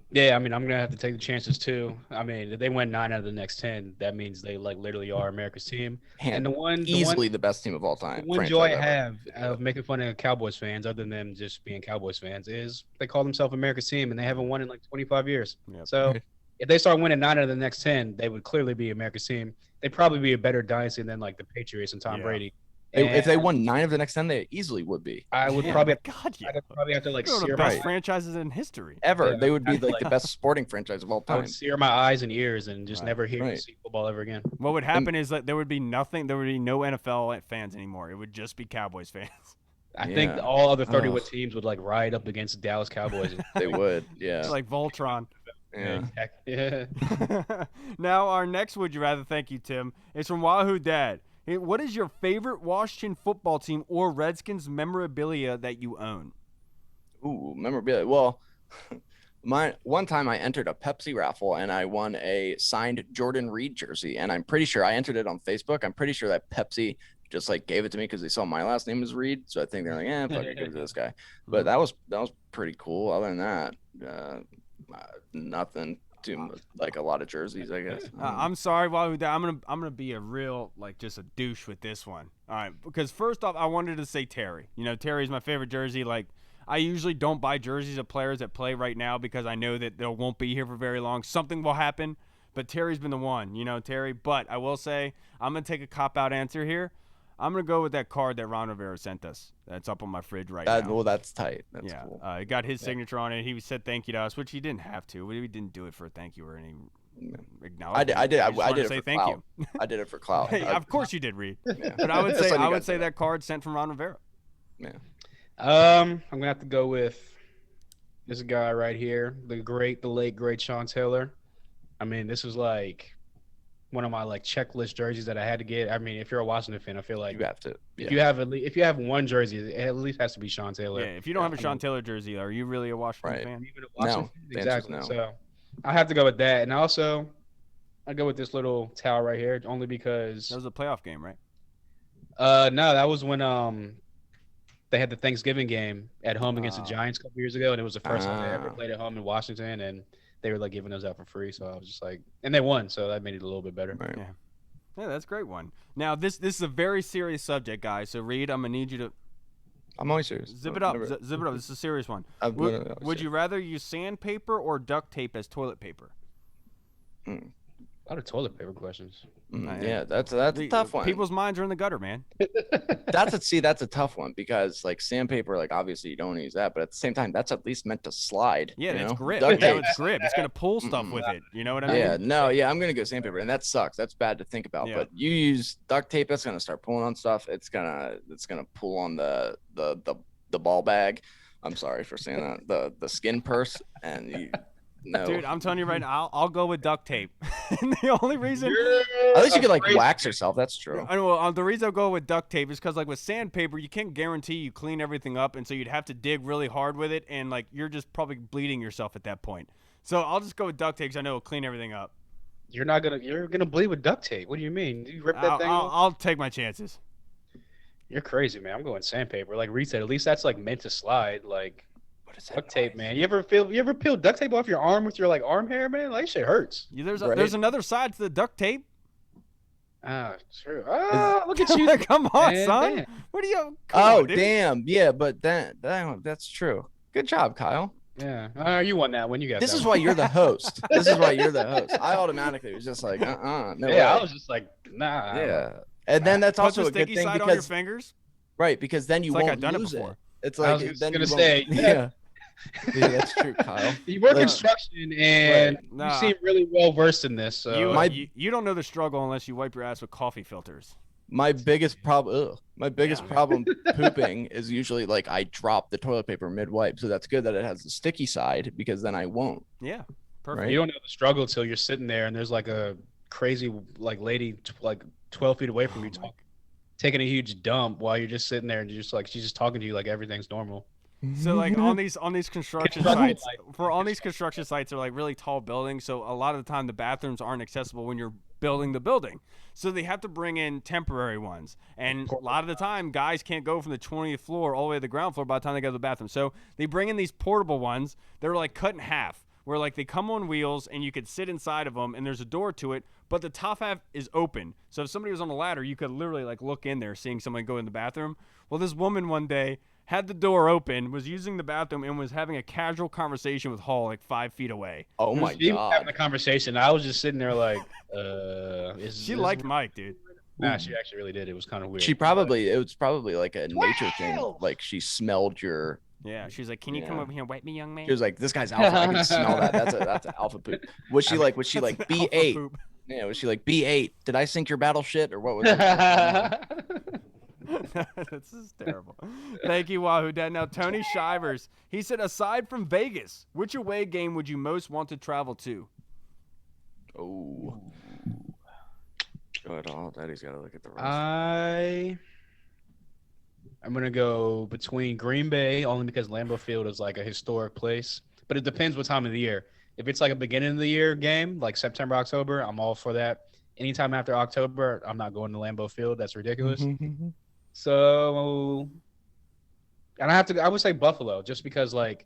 Yeah, I mean, I'm going to have to take the chances, too. I mean, if they win 9 out of the next 10, that means they, literally are America's team. And the best team of all time. The one joy I have of making fun of Cowboys fans, other than them just being Cowboys fans, is they call themselves America's team, and they haven't won in, 25 years. Yep. So if they start winning 9 out of the next 10, they would clearly be America's team. They'd probably be a better dynasty than, the Patriots and Tom Brady. If they won 9 of the next 10, they easily would be. I would probably have to sear the best franchises in history ever. Yeah, they would be the best sporting franchise of all time. I would sear my eyes and ears and just never see football ever again. What would happen is that there would be nothing. There would be no NFL fans anymore. It would just be Cowboys fans. I think all other 31 teams would ride up against Dallas Cowboys. They would, yeah. It's like Voltron. Yeah. Exactly. Yeah. Now, our next Would You Rather, thank you, Tim, is from Wahoo Dad. Hey, what is your favorite Washington football team or Redskins memorabilia that you own? Ooh, memorabilia. Well, one time I entered a Pepsi raffle and I won a signed Jordan Reed jersey, and I'm pretty sure I entered it on Facebook. I'm pretty sure that Pepsi just like gave it to me because they saw my last name is Reed, so I think they're like, fuck it, give it to this guy. But that was pretty cool. Other than that, nothing too like a lot of jerseys, I guess. I'm sorry, Wahoo Dad. I'm gonna be a real just a douche with this one. All right, because first off, I wanted to say Terry. Terry's my favorite jersey. Like, I usually don't buy jerseys of players that play right now because I know that they won't be here for very long. Something will happen, but Terry's been the one, Terry. But I will say, I'm going to take a cop-out answer here. I'm going to go with that card that Ron Rivera sent us. That's up on my fridge right now. Well, that's tight. That's cool. It got his signature on it. He said thank you to us, which he didn't have to. We didn't do it for a thank you or any acknowledgement. I did it say for thank clout. you. I did it for clout. Hey, of course you did, Reed. Yeah. But I would say that card sent from Ron Rivera. Yeah. I'm gonna have to go with this guy right here, the late great Sean Taylor. I mean, this was like one of my checklist jerseys that I had to get. I mean, if you're a Washington fan, I feel like You have to. Yeah. if you have one jersey, it at least has to be Sean Taylor. Yeah, if you don't have a Sean Taylor jersey, are you really a Washington Right. fan? Even a Washington fan? The answer's Exactly. no. So I have to go with that, and also I go with this little towel right here, only because That was a playoff game, right? no, that was when they had the Thanksgiving game at home against the Giants a couple years ago, and it was the first time they ever played at home in Washington, and they were giving those out for free. So I was just and they won, so that made it a little bit better. Right. Yeah, that's a great one. Now, this is a very serious subject, guys. So, Reed, I'm going to need you to I'm always serious. zip it up. Zip it up. This is a serious one. I'm Would you rather use sandpaper or duct tape as toilet paper? A lot of toilet paper questions. Yeah, that's a tough one. People's minds are in the gutter, man. That's a tough one because sandpaper, obviously you don't use that, but at the same time, that's at least meant to slide. Yeah, you it's know? grip. Duct tape. It's grip. It's gonna pull stuff with it. You know what I mean? Yeah, I'm gonna go sandpaper, and that sucks. That's bad to think about. Yeah. But you use duct tape, that's gonna start pulling on stuff. It's gonna pull on the ball bag. I'm sorry for saying that. The skin purse, and you. No. Dude, I'm telling you right now, I'll go with duct tape. And the only reason, at least you could wax yourself. That's true. I know the reason I'll go with duct tape is because with sandpaper, you can't guarantee you clean everything up, and so you'd have to dig really hard with it, and you're just probably bleeding yourself at that point. So I'll just go with duct tape because I know it'll clean everything up. You're gonna bleed with duct tape. What do you mean? You rip that thing off? I'll take my chances. You're crazy, man. I'm going sandpaper. Like Reed said, at least that's meant to slide. What is that Duct tape, noise? man. You ever peel duct tape off your arm with your arm hair, man? Shit hurts. There's another side to the duct tape. Ah, true. Ah, look at you. Come on, man, son. man. What are you? Damn. Yeah, but that's true. Good job, Kyle. Yeah. You won that one. You got This that is one. why you're the host. I automatically was just no yeah, way. I was just nah. Yeah. And then that's also Put a the good sticky thing side on your because fingers. right, because then you It's like won't I've done it lose before. it. It's I like was then gonna you won't- say, yeah. Yeah, that's true, Kyle. You work Like- construction and Nah. you seem really well versed in this. So You don't know the struggle unless you wipe your ass with coffee filters. My biggest problem pooping is usually I drop the toilet paper mid wipe, so that's good that it has the sticky side because then I won't. Yeah, perfect. Right. you don't know the struggle until you're sitting there and there's a crazy lady 12 feet away from you taking a huge dump while you're just sitting there and you're just she's just talking to you like everything's normal. So on these construction sites, these construction sites are really tall buildings. So a lot of the time the bathrooms aren't accessible when you're building the building. So they have to bring in temporary ones. And a lot of the time guys can't go from the 20th floor all the way to the ground floor by the time they go to the bathroom. So they bring in these portable ones. They're cut in half where they come on wheels and you could sit inside of them and there's a door to it, but the top half is open. So if somebody was on a ladder, you could literally look in there seeing someone go in the bathroom. Well, this woman one day had the door open, was using the bathroom, and was having a casual conversation with Hall 5 feet away. Oh my She was having god. a conversation. I was just sitting there She liked Mike, dude. Nah, she actually really did. It was kind of weird. It was probably a nature thing. She smelled your. Yeah, she's like, "Can you come over here and wipe me, young man?" She was like, "This guy's alpha. I can smell that. That's an alpha poop." Was she That's B8? poop. Yeah, was she B8? Did I sink your battleship or what was it? This is terrible. Thank you, Wahoo Dad. Now, Tony Shivers, he said, aside from Vegas, which away game would you most want to travel to? Oh. Good. Oh, Daddy's got to look at the rest. I'm going to go between Green Bay, only because Lambeau Field is like a historic place. But it depends what time of the year. If it's like a beginning of the year game, like September, October, I'm all for that. Anytime after October, I'm not going to Lambeau Field. That's ridiculous. So, and I would say Buffalo, just because like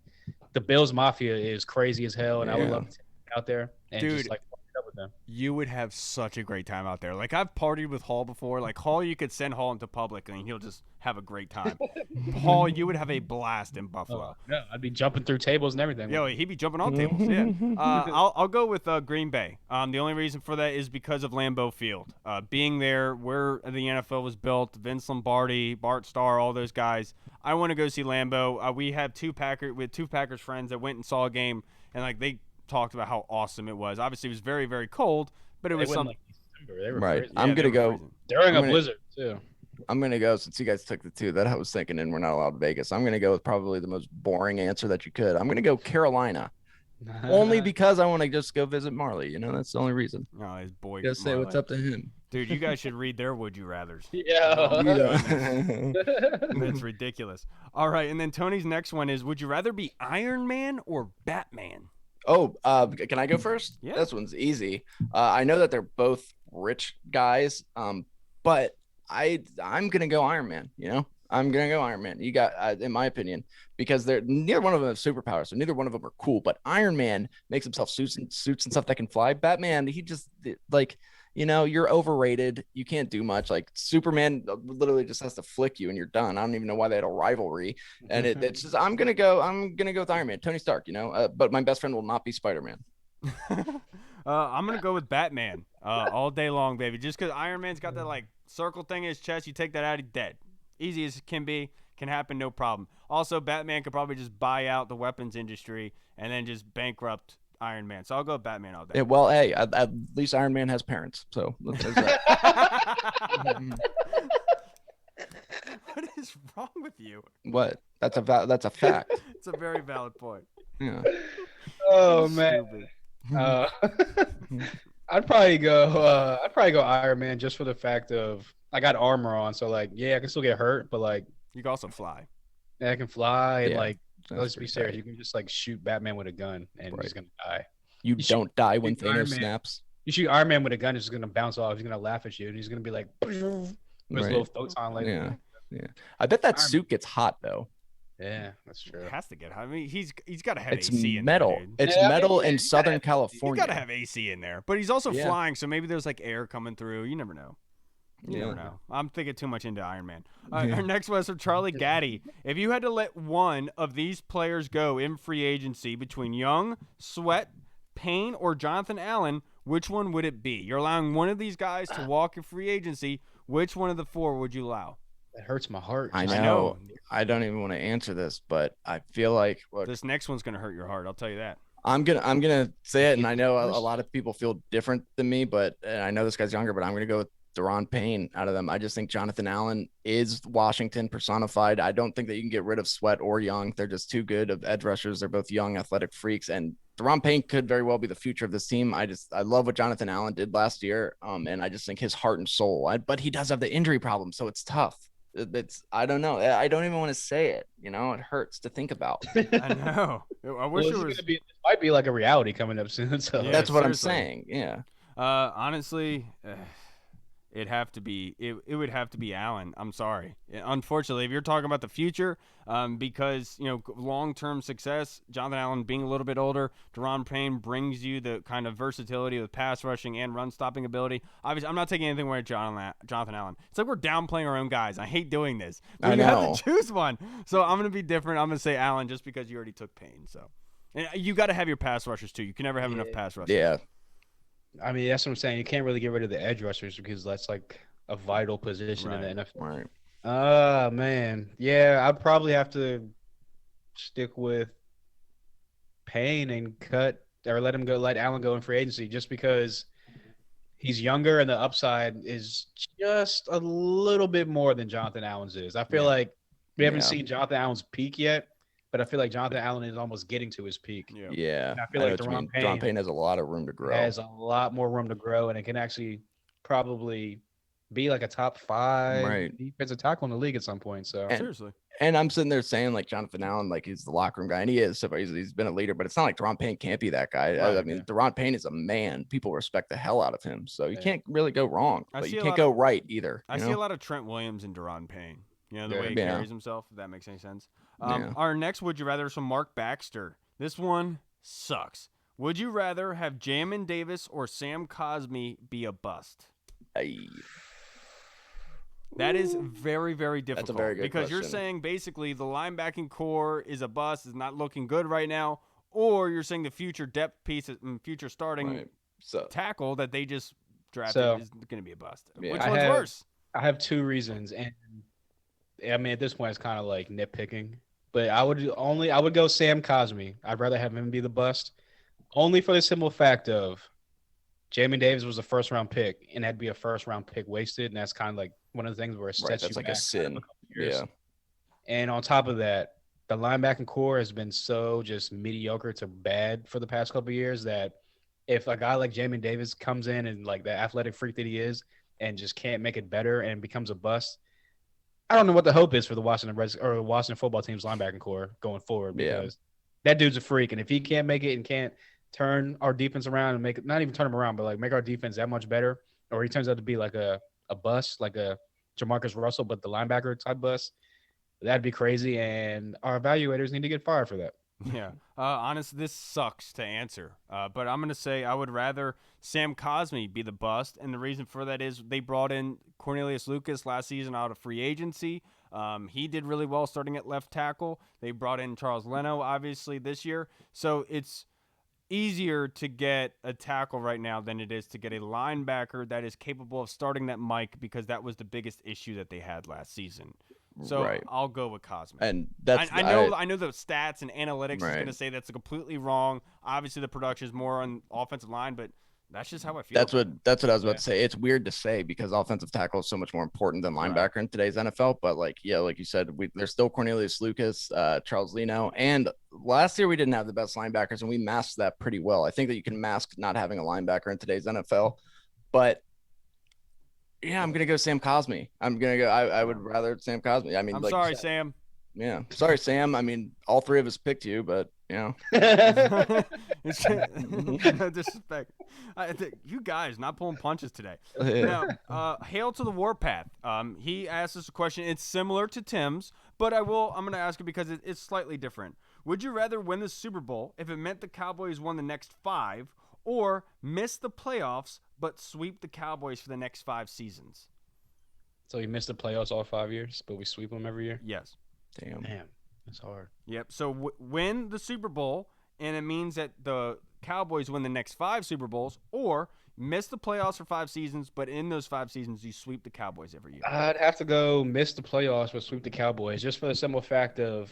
the Bills Mafia is crazy as hell, and I would love to take it out there and just like up with them. You would have such a great time out there. Like, I've partied with Hall before. Like, Hall, you could send Hall into public and he'll just have a great time. Hall, you would have a blast in Buffalo. Yeah, I'd be jumping through tables and everything. Yeah, he'd be jumping on tables. Yeah. I'll go with Green Bay. The only reason for that is because of Lambeau Field. Being there where the NFL was built, Vince Lombardi, Bart Starr, all those guys. I want to go see Lambeau. We have two Packers friends that went and saw a game, and like they talked about how awesome it was. Obviously, it was very, very cold, but it was something. They were right. crazy. I'm gonna go during a blizzard too. I'm gonna go, since you guys took the two that I was thinking, and we're not allowed Vegas. I'm gonna go with probably the most boring answer that you could. I'm gonna go Carolina, only because I want to just go visit Marley. You know, that's the only reason. Oh, his boy. Just say what's up to him. Dude, you guys should read their Would You Rathers. Yeah. That's ridiculous. All right, and then Tony's next one is, would you rather be Iron Man or Batman? Oh, can I go first? Yeah. This one's easy. I know that they're both rich guys, but I'm gonna go Iron Man. You know, I'm gonna go Iron Man. You got, in my opinion, because they're neither one of them have superpowers, so neither one of them are cool. But Iron Man makes himself suits and stuff that can fly. Batman, he just like. You know, you're overrated. You can't do much. Like Superman literally just has to flick you and you're done. I don't even know why they had a rivalry. And it's just, I'm gonna go with Iron Man, Tony Stark. You know, but my best friend will not be Spider-Man. I'm gonna go with Batman all day long, baby. Just because Iron Man's got that like circle thing in his chest, you take that out, he's dead. Easy as it can be, can happen, no problem. Also, Batman could probably just buy out the weapons industry and then just bankrupt Iron Man. So I'll go Batman all day. Yeah, well, hey, at least Iron Man has parents. So there's that. What is wrong with you? What? That's a fact. It's a very valid point. Yeah. Oh man. I'd probably go Iron Man just for the fact of I got armor on, so like I can still get hurt, but like you can also fly. Yeah, I can fly and like That's let's be serious. You can just like shoot Batman with a gun and he's gonna die. You don't die when Thanos snaps. You shoot Iron Man with a gun, it's just gonna bounce off. He's gonna laugh at you, and he's gonna be like, with his little photon laser. Yeah. I bet that suit gets hot though. Yeah, that's true. It has to get hot. I mean, he's got to have it's AC in metal. there. Dude. It's metal in Southern California. You got to have AC in there, but he's also flying, so maybe there's like air coming through. You never know. You never know. I'm thinking too much into Iron Man. Our next one is from Charlie Gaddy. If you had to let one of these players go in free agency between Young, Sweat, Payne, or Jonathan Allen, which one would it be? You're allowing one of these guys to walk in free agency. Which one of the four would you allow? It hurts my heart. I know. I don't even want to answer this, but I feel like this next one's gonna hurt your heart. I'll tell you that. I'm gonna say it, and I know a lot of people feel different than me, but I know this guy's younger, but I'm gonna go with Deron Payne out of them. I just think Jonathan Allen is Washington personified. I don't think that you can get rid of Sweat or Young. They're just too good of edge rushers. They're both young, athletic freaks, and Deron Payne could very well be the future of this team. I love what Jonathan Allen did last year, and I just think his heart and soul. But he does have the injury problem, so it's tough. I don't know. I don't even want to say it. You know, it hurts to think about. I know. I wish it was. It might be like a reality coming up soon. So that's what I'm saying. Yeah. Honestly, it would have to be Allen. I'm sorry. Unfortunately, if you're talking about the future, because long-term success, Jonathan Allen being a little bit older, Deron Payne brings you the kind of versatility with pass rushing and run stopping ability. Obviously, I'm not taking anything away from Jonathan Allen. It's like we're downplaying our own guys. I hate doing this. But you have to choose one. So I'm going to be different. I'm going to say Allen just because you already took Payne. So, and you got to have your pass rushers too. You can never have enough pass rushers. Yeah. I mean, that's what I'm saying. You can't really get rid of the edge rushers because that's like a vital position in the NFL. Right. Man. Yeah, I'd probably have to stick with Payne and let Allen go in free agency just because He's younger, and the upside is just a little bit more than Jonathan Allen's is. I feel like we haven't seen Jonathan Allen's peak yet, but I feel like Jonathan Allen is almost getting to his peak. Yeah. And I feel like Deron Payne has a lot of room to grow. Has a lot more room to grow, and it can actually probably be like a top 5 defensive tackle in the league at some point. So seriously. And I'm sitting there saying, like, Jonathan Allen, like, he's the locker room guy, and he is. So he's been a leader, but it's not like Deron Payne can't be that guy. Right, I mean, Deron Payne is a man. People respect the hell out of him. So you can't really go wrong, but you can't go right either. I see a lot of Trent Williams and Deron Payne. You know, the way he carries himself, if that makes any sense. Our next Would You Rather is from Mark Baxter. This one sucks. Would you rather have Jamin Davis or Sam Cosmi be a bust? That is very, very difficult. That's a very good because question. You're saying basically the linebacking core is a bust, is not looking good right now, or you're saying the future depth piece and future starting tackle that they just drafted is going to be a bust. Which one's worse? I have 2 reasons, and I mean at this point it's kind of like nitpicking, but I would go Sam Cosmi. I'd rather have him be the bust, only for the simple fact of Jamin Davis was a first-round pick, and that'd be a first-round pick wasted, and that's kind of like one of the things where it sets you like back a sin. Yeah. And on top of that, the linebacking core has been so just mediocre to bad for the past couple of years that if a guy like Jamin Davis comes in and like the athletic freak that he is and just can't make it better and becomes a bust, I don't know what the hope is for the Washington football team's linebacking core going forward, because that dude's a freak, and if he can't make it and can't turn our defense around and not even turn them around, but like make our defense that much better, or he turns out to be like a bust, like a Jamarcus Russell, but the linebacker type bust, that'd be crazy, and our evaluators need to get fired for that. Yeah. Honestly, this sucks to answer, but I'm going to say I would rather Sam Cosmi be the bust, and the reason for that is they brought in Cornelius Lucas last season out of free agency. He did really well starting at left tackle. They brought in Charles Leno, obviously, this year. So it's easier to get a tackle right now than it is to get a linebacker that is capable of starting that mic, because that was the biggest issue that they had last season. So I'll go with Cosmi. And that's I know the stats and analytics is going to say that's completely wrong. Obviously, the production is more on offensive line, but that's just how I feel. That's what I was about to say. It's weird to say because offensive tackle is so much more important than linebacker in today's NFL. But like you said, there's still Cornelius Lucas, Charles Leno, and last year we didn't have the best linebackers, and we masked that pretty well. I think that you can mask not having a linebacker in today's NFL, but yeah, I'm gonna go Sam Cosmi. I would rather Sam Cosmi. I mean, I'm sorry, Sam. Yeah, sorry, Sam. I mean, all 3 of us picked you, but no disrespect. I think you guys not pulling punches today. Now, hail to the Warpath. He asked us a question. It's similar to Tim's, but I'm going to ask it because it's slightly different. Would you rather win the Super Bowl if it meant the Cowboys won the next 5, or miss the playoffs but sweep the Cowboys for the next 5 seasons? So you missed the playoffs all 5 years, but we sweep them every year? Yes. Damn, that's hard. Yep. So win the Super Bowl, and it means that the Cowboys win the next 5 Super Bowls, or miss the playoffs for 5 seasons, but in those 5 seasons, you sweep the Cowboys every year. I'd have to go miss the playoffs but sweep the Cowboys, just for the simple fact of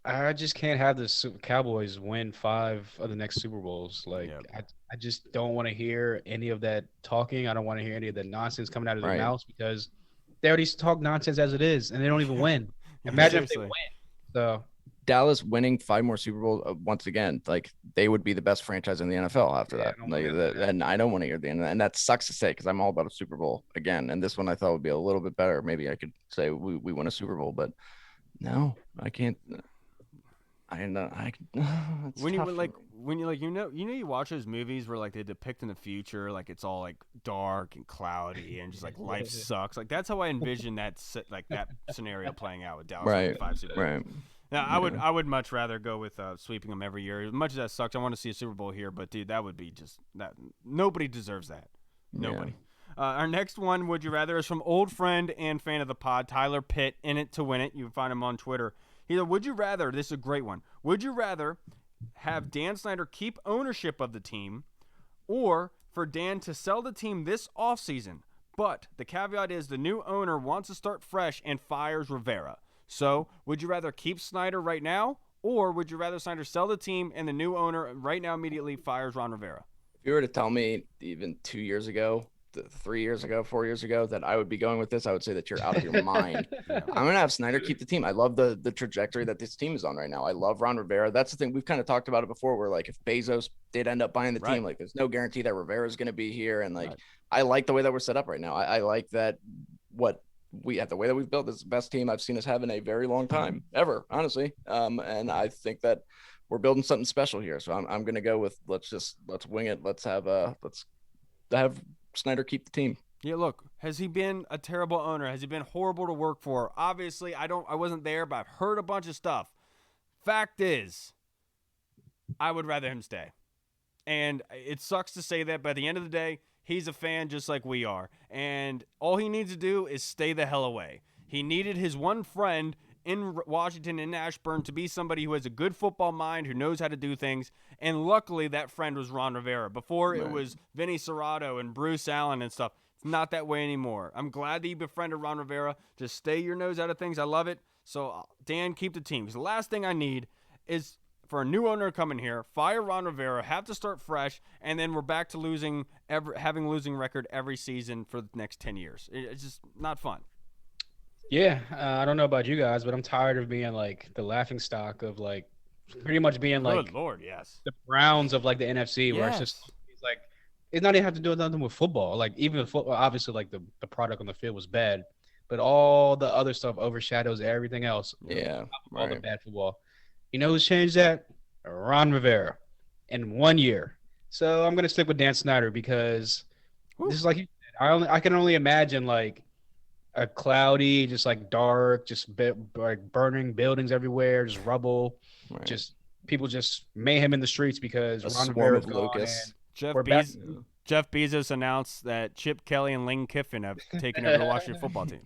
I just can't have the Cowboys win 5 of the next Super Bowls. Like, I just don't want to hear any of that talking. I don't want to hear any of the nonsense coming out of their mouths, because they already talk nonsense as it is, and they don't even win. Imagine if they win. So Dallas winning 5 more Super Bowls once again, like they would be the best franchise in the NFL after that. And I don't want to hear the end of that. And that sucks to say because I'm all about a Super Bowl again. And this one I thought would be a little bit better. Maybe I could say we won a Super Bowl, but no, I can't. When you watch those movies where like they depict in the future, like it's all like dark and cloudy and just like life sucks. Like that's how I envision that scenario playing out with Dallas. Right. 5 Super Bowls. Right. Now I would much rather go with sweeping them every year. As much as that sucks, I want to see a Super Bowl here, but dude, that would be just that. Nobody deserves that. Nobody. Yeah. Our next one, would you rather, is from old friend and fan of the pod, Tyler Pitt, in it to win it. You can find him on Twitter. Would you rather, this is a great one, would you rather have Dan Snyder keep ownership of the team, or for Dan to sell the team this offseason, but the caveat is the new owner wants to start fresh and fires Rivera? So would you rather keep Snyder right now, or would you rather Snyder sell the team and the new owner right now immediately fires Ron Rivera? If you were to tell me even 2 years ago, 3 years ago, 4 years ago that I would be going with this, I would say that you're out of your mind. I'm gonna have Snyder keep the team. I love the trajectory that this team is on right now. I love Ron Rivera. That's the thing, we've kind of talked about it before, where like if Bezos did end up buying the Right. team, like there's no guarantee that Rivera is going to be here. And like Right. I like the way that we're set up right now. I like that what we have, the way that we've built this is the best team I've seen us have in a very long time ever, honestly. And I think that we're building something special here. So I'm gonna go with let's wing it. Let's have Snyder keep the team. Yeah, look, has he been a terrible owner? Has he been horrible to work for? Obviously, I wasn't there, but I've heard a bunch of stuff. Fact is, I would rather him stay. And it sucks to say that, but at the end of the day, he's a fan just like we are. And all he needs to do is stay the hell away. He needed his one friend in Washington, in Ashburn, to be somebody who has a good football mind, who knows how to do things. And luckily, that friend was Ron Rivera. Before, it was Vinny Serrato and Bruce Allen and stuff. It's not that way anymore. I'm glad that you befriended Ron Rivera. Just stay your nose out of things. I love it. So, Dan, keep the team. Because the last thing I need is for a new owner to come in here, fire Ron Rivera, have to start fresh, and then we're back to having losing record every season for the next 10 years. It's just not fun. Yeah, I don't know about you guys, but I'm tired of being like the laughing stock of like pretty much being like Good Lord, yes. the Browns of like the NFC, where it's just it's like it's not even have to do nothing with football. Like even with football, obviously like the product on the field was bad, but all the other stuff overshadows everything else. Yeah, all the bad football. You know who's changed that? Ron Rivera in 1 year. So I'm gonna stick with Dan Snyder because this is like you said, I can only imagine like a cloudy, just like dark, just like burning buildings everywhere, just rubble, just people just mayhem in the streets because Ron Rivera's gone. Jeff Bezos announced that Chip Kelly and Lane Kiffin have taken over the Washington football team.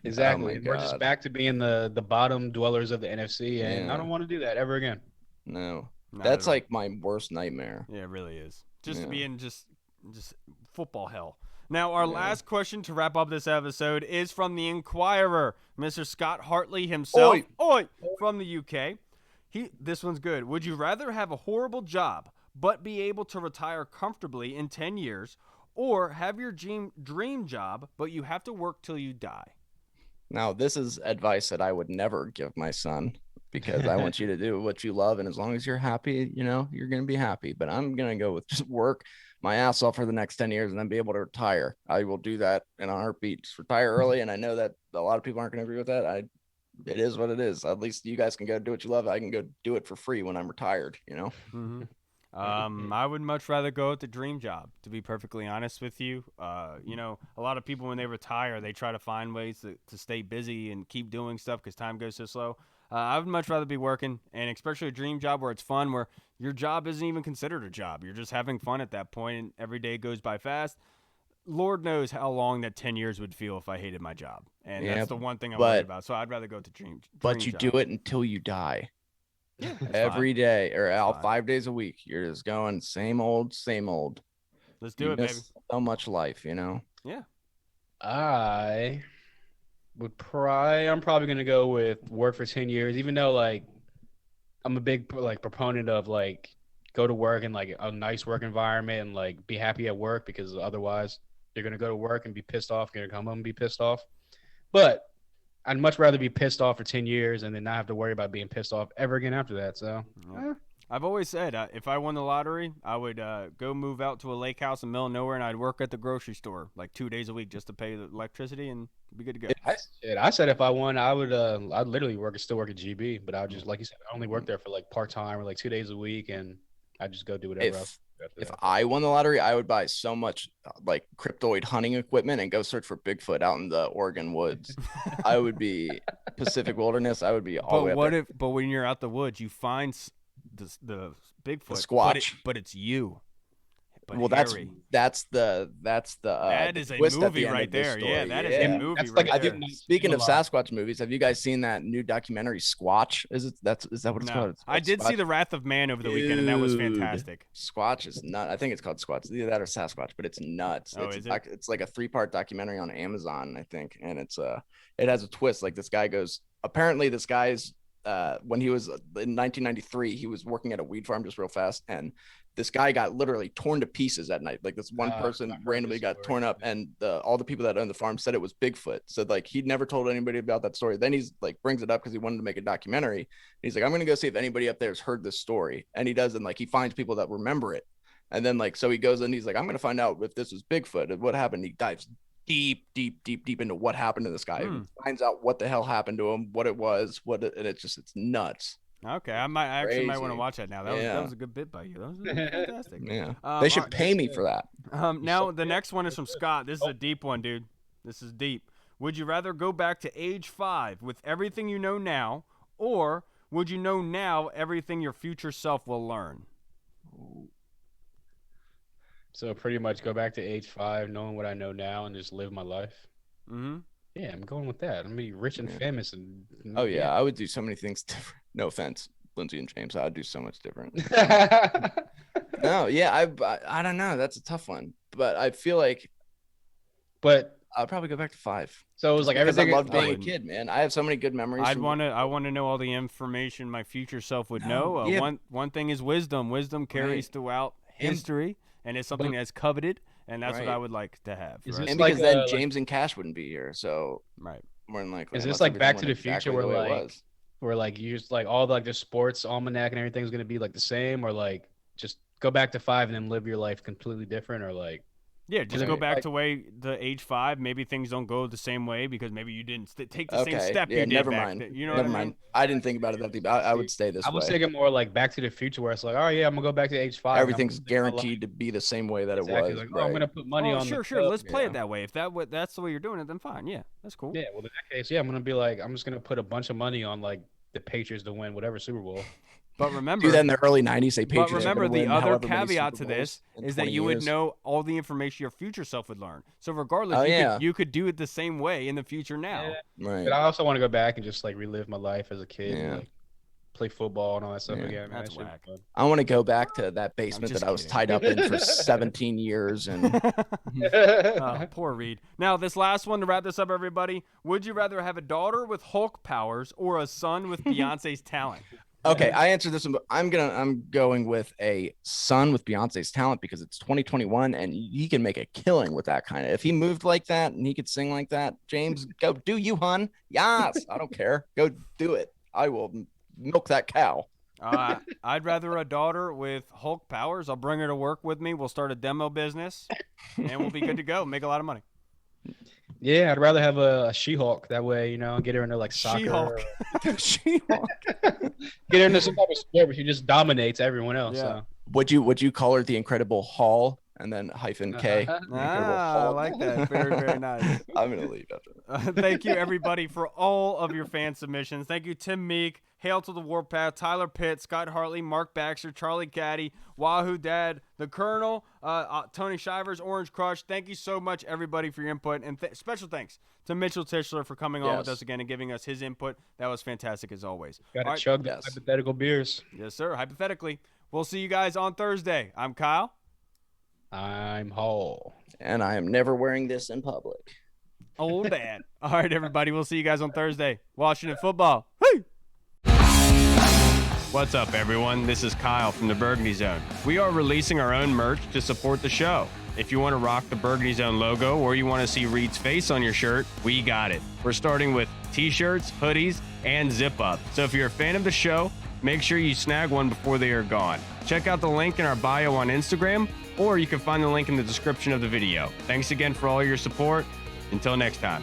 Exactly. We're just back to being the bottom dwellers of the NFC, and I don't want to do that ever again. No. That's like my worst nightmare. Yeah, it really is. Just being just football hell. Now, our last question to wrap up this episode is from the Inquirer, Mr. Scott Hartley himself. Oi! From the UK. This one's good. Would you rather have a horrible job but be able to retire comfortably in 10 years, or have your dream job but you have to work till you die? Now, this is advice that I would never give my son, because I want you to do what you love, and as long as you're happy, you're going to be happy. But I'm going to go with just work my ass off for the next 10 years and then be able to retire. I will do that in a heartbeat. Just retire early, and I know that a lot of people aren't going to agree with that. It is what it is. At least you guys can go do what you love. I can go do it for free when I'm retired, Mm-hmm. I would much rather go with the dream job, to be perfectly honest with you. A lot of people, when they retire, they try to find ways to stay busy and keep doing stuff because time goes so slow. I would much rather be working, and especially a dream job where it's fun, where your job isn't even considered a job. You're just having fun at that point, and every day goes by fast. Lord knows how long that 10 years would feel if I hated my job. And that's the one thing I'm worried about. So I'd rather go to dream But you job. do it until you die. Yeah, every day, or out 5 days a week. You're just going same old. Let's do it, baby. So much life, Yeah. I'm probably gonna go with work for 10 years, even though like I'm a big like proponent of like go to work in like a nice work environment and like be happy at work, because otherwise you're gonna go to work and be pissed off, you're gonna come home and be pissed off. But I'd much rather be pissed off for 10 years and then not have to worry about being pissed off ever again after that. So I've always said if I won the lottery, I would go move out to a lake house in the middle of nowhere, and I'd work at the grocery store like 2 days a week just to pay the electricity and be good to go. I said if I won, I'd literally still work at GB, but I would just, like you said, I only work there for like part-time or like 2 days a week, and I'd just go do whatever else. If I won the lottery, I would buy so much like cryptoid hunting equipment and go search for Bigfoot out in the Oregon woods. I would be Pacific Wilderness. I would be all the way up. But when you're out the woods, you find the Bigfoot, the Squatch, but it's you. But well, Harry. That is a movie right there. Yeah, that is a movie right there. Speaking of Sasquatch movies, have you guys seen that new documentary Squatch? Is that what it's called? I did see The Wrath of Man over the weekend, and that was fantastic. Squatch is nuts. I think it's called Squatch. Either that or Sasquatch, but it's nuts. It's like a 3-part documentary on Amazon, I think, and it has a twist. Like this guy's when he was in 1993, he was working at a weed farm, just real fast, and this guy got literally torn to pieces at night. Like this one person randomly got torn up, and all the people that owned the farm said it was Bigfoot. So like he'd never told anybody about that story. Then he's like brings it up because he wanted to make a documentary. He's like, I'm gonna go see if anybody up there has heard this story, and he does, and like he finds people that remember it, and then like so he goes and he's like, I'm gonna find out if this was Bigfoot and what happened. He dives deep into what happened to this guy. Finds out what the hell happened to him, what it was, and it's nuts. Okay, I actually might want to watch that now. That was a good bit by you. That was fantastic. Yeah, they should pay me for that. Now the next one is from Scott. This is a deep one, dude. This is deep. Would you rather go back to age 5 with everything you know now, or would you know now everything your future self will learn? So pretty much go back to age 5, knowing what I know now, and just live my life. Mm-hmm. Yeah, I'm going with that. I'm gonna be rich and famous. And I would do so many things different. No offense, Lindsay and James. I'd do so much different. No, yeah, I don't know. That's a tough one, but I feel like. But I'll probably go back to 5. So it was like everything. I loved being a kid, man. I have so many good memories. I want to know all the information my future self would know. One thing is wisdom. Wisdom carries throughout history, and it's something that's coveted. And that's what I would like to have. Right? And because then James and Cash wouldn't be here, so more than likely. Is this like Back to the Future, where like you just like all the sports almanac and everything's gonna be like the same, or like just go back to 5 and then live your life completely different, or like? Yeah, just go back to the age 5. Maybe things don't go the same way because maybe you didn't take the same step you did never back mind. then. You know never what mind. I mean? I didn't think about it that deep. I would stay this way. I was thinking more like Back to the Future, where it's like, oh yeah, I'm gonna go back to age 5. Everything's guaranteed to be the same way that it was. Like, I'm gonna put money on. Sure. Let's play it that way. If that's the way you're doing it, then fine. Yeah, that's cool. Yeah. Well, in that case, I'm gonna be like, I'm just gonna put a bunch of money on like the Patriots to win whatever Super Bowl. But remember, do that in the early 90s. Say Patriots. But remember, the other caveat to this is that you would know all the information your future self would learn. So regardless, you could do it the same way in the future now. Yeah. Right. But I also want to go back and just like relive my life as a kid. Yeah. And, like, play football and all that stuff again. Man. That's whack. I want to go back to that basement that I was tied up in for 17 years. And poor Reed. Now, this last one to wrap this up, everybody. Would you rather have a daughter with Hulk powers or a son with Beyonce's talent? Okay, I answered this one, but I'm going with a son with Beyonce's talent because it's 2021 and he can make a killing with that kind of. If he moved like that and he could sing like that, James, go do you, hun? Yes, I don't care. Go do it. I will milk that cow. I'd rather a daughter with Hulk powers. I'll bring her to work with me. We'll start a demo business, and we'll be good to go. Make a lot of money. Yeah, I'd rather have a She-Hulk. That way, get her into like soccer. She-Hulk. She-Hulk. Get her into some type of sport, but she just dominates everyone else. Yeah. So. Would you call her the Incredible Hall and then -K? I like that. Very, very nice. I'm gonna leave after that. Thank you, everybody, for all of your fan submissions. Thank you, Tim Meek, Hail to the Warpath, Tyler Pitt, Scott Hartley, Mark Baxter, Charlie Caddy, Wahoo Dad, The Colonel, Tony Shivers, Orange Crush. Thank you so much, everybody, for your input. And special thanks to Mitchell Tischler for coming on with us again and giving us his input. That was fantastic, as always. Got to chug the hypothetical beers. Yes, sir. Hypothetically. We'll see you guys on Thursday. I'm Kyle. I'm Hall. And I am never wearing this in public. Old Dad. All right, everybody. We'll see you guys on Thursday. Washington football. Woo! What's up, everyone? This is Kyle from the Burgundy Zone. We are releasing our own merch to support the show. If you want to rock the Burgundy Zone logo or you want to see Reed's face on your shirt, we got it. We're starting with t-shirts, hoodies, and zip-up. So if you're a fan of the show, make sure you snag one before they are gone. Check out the link in our bio on Instagram, or you can find the link in the description of the video. Thanks again for all your support. Until next time.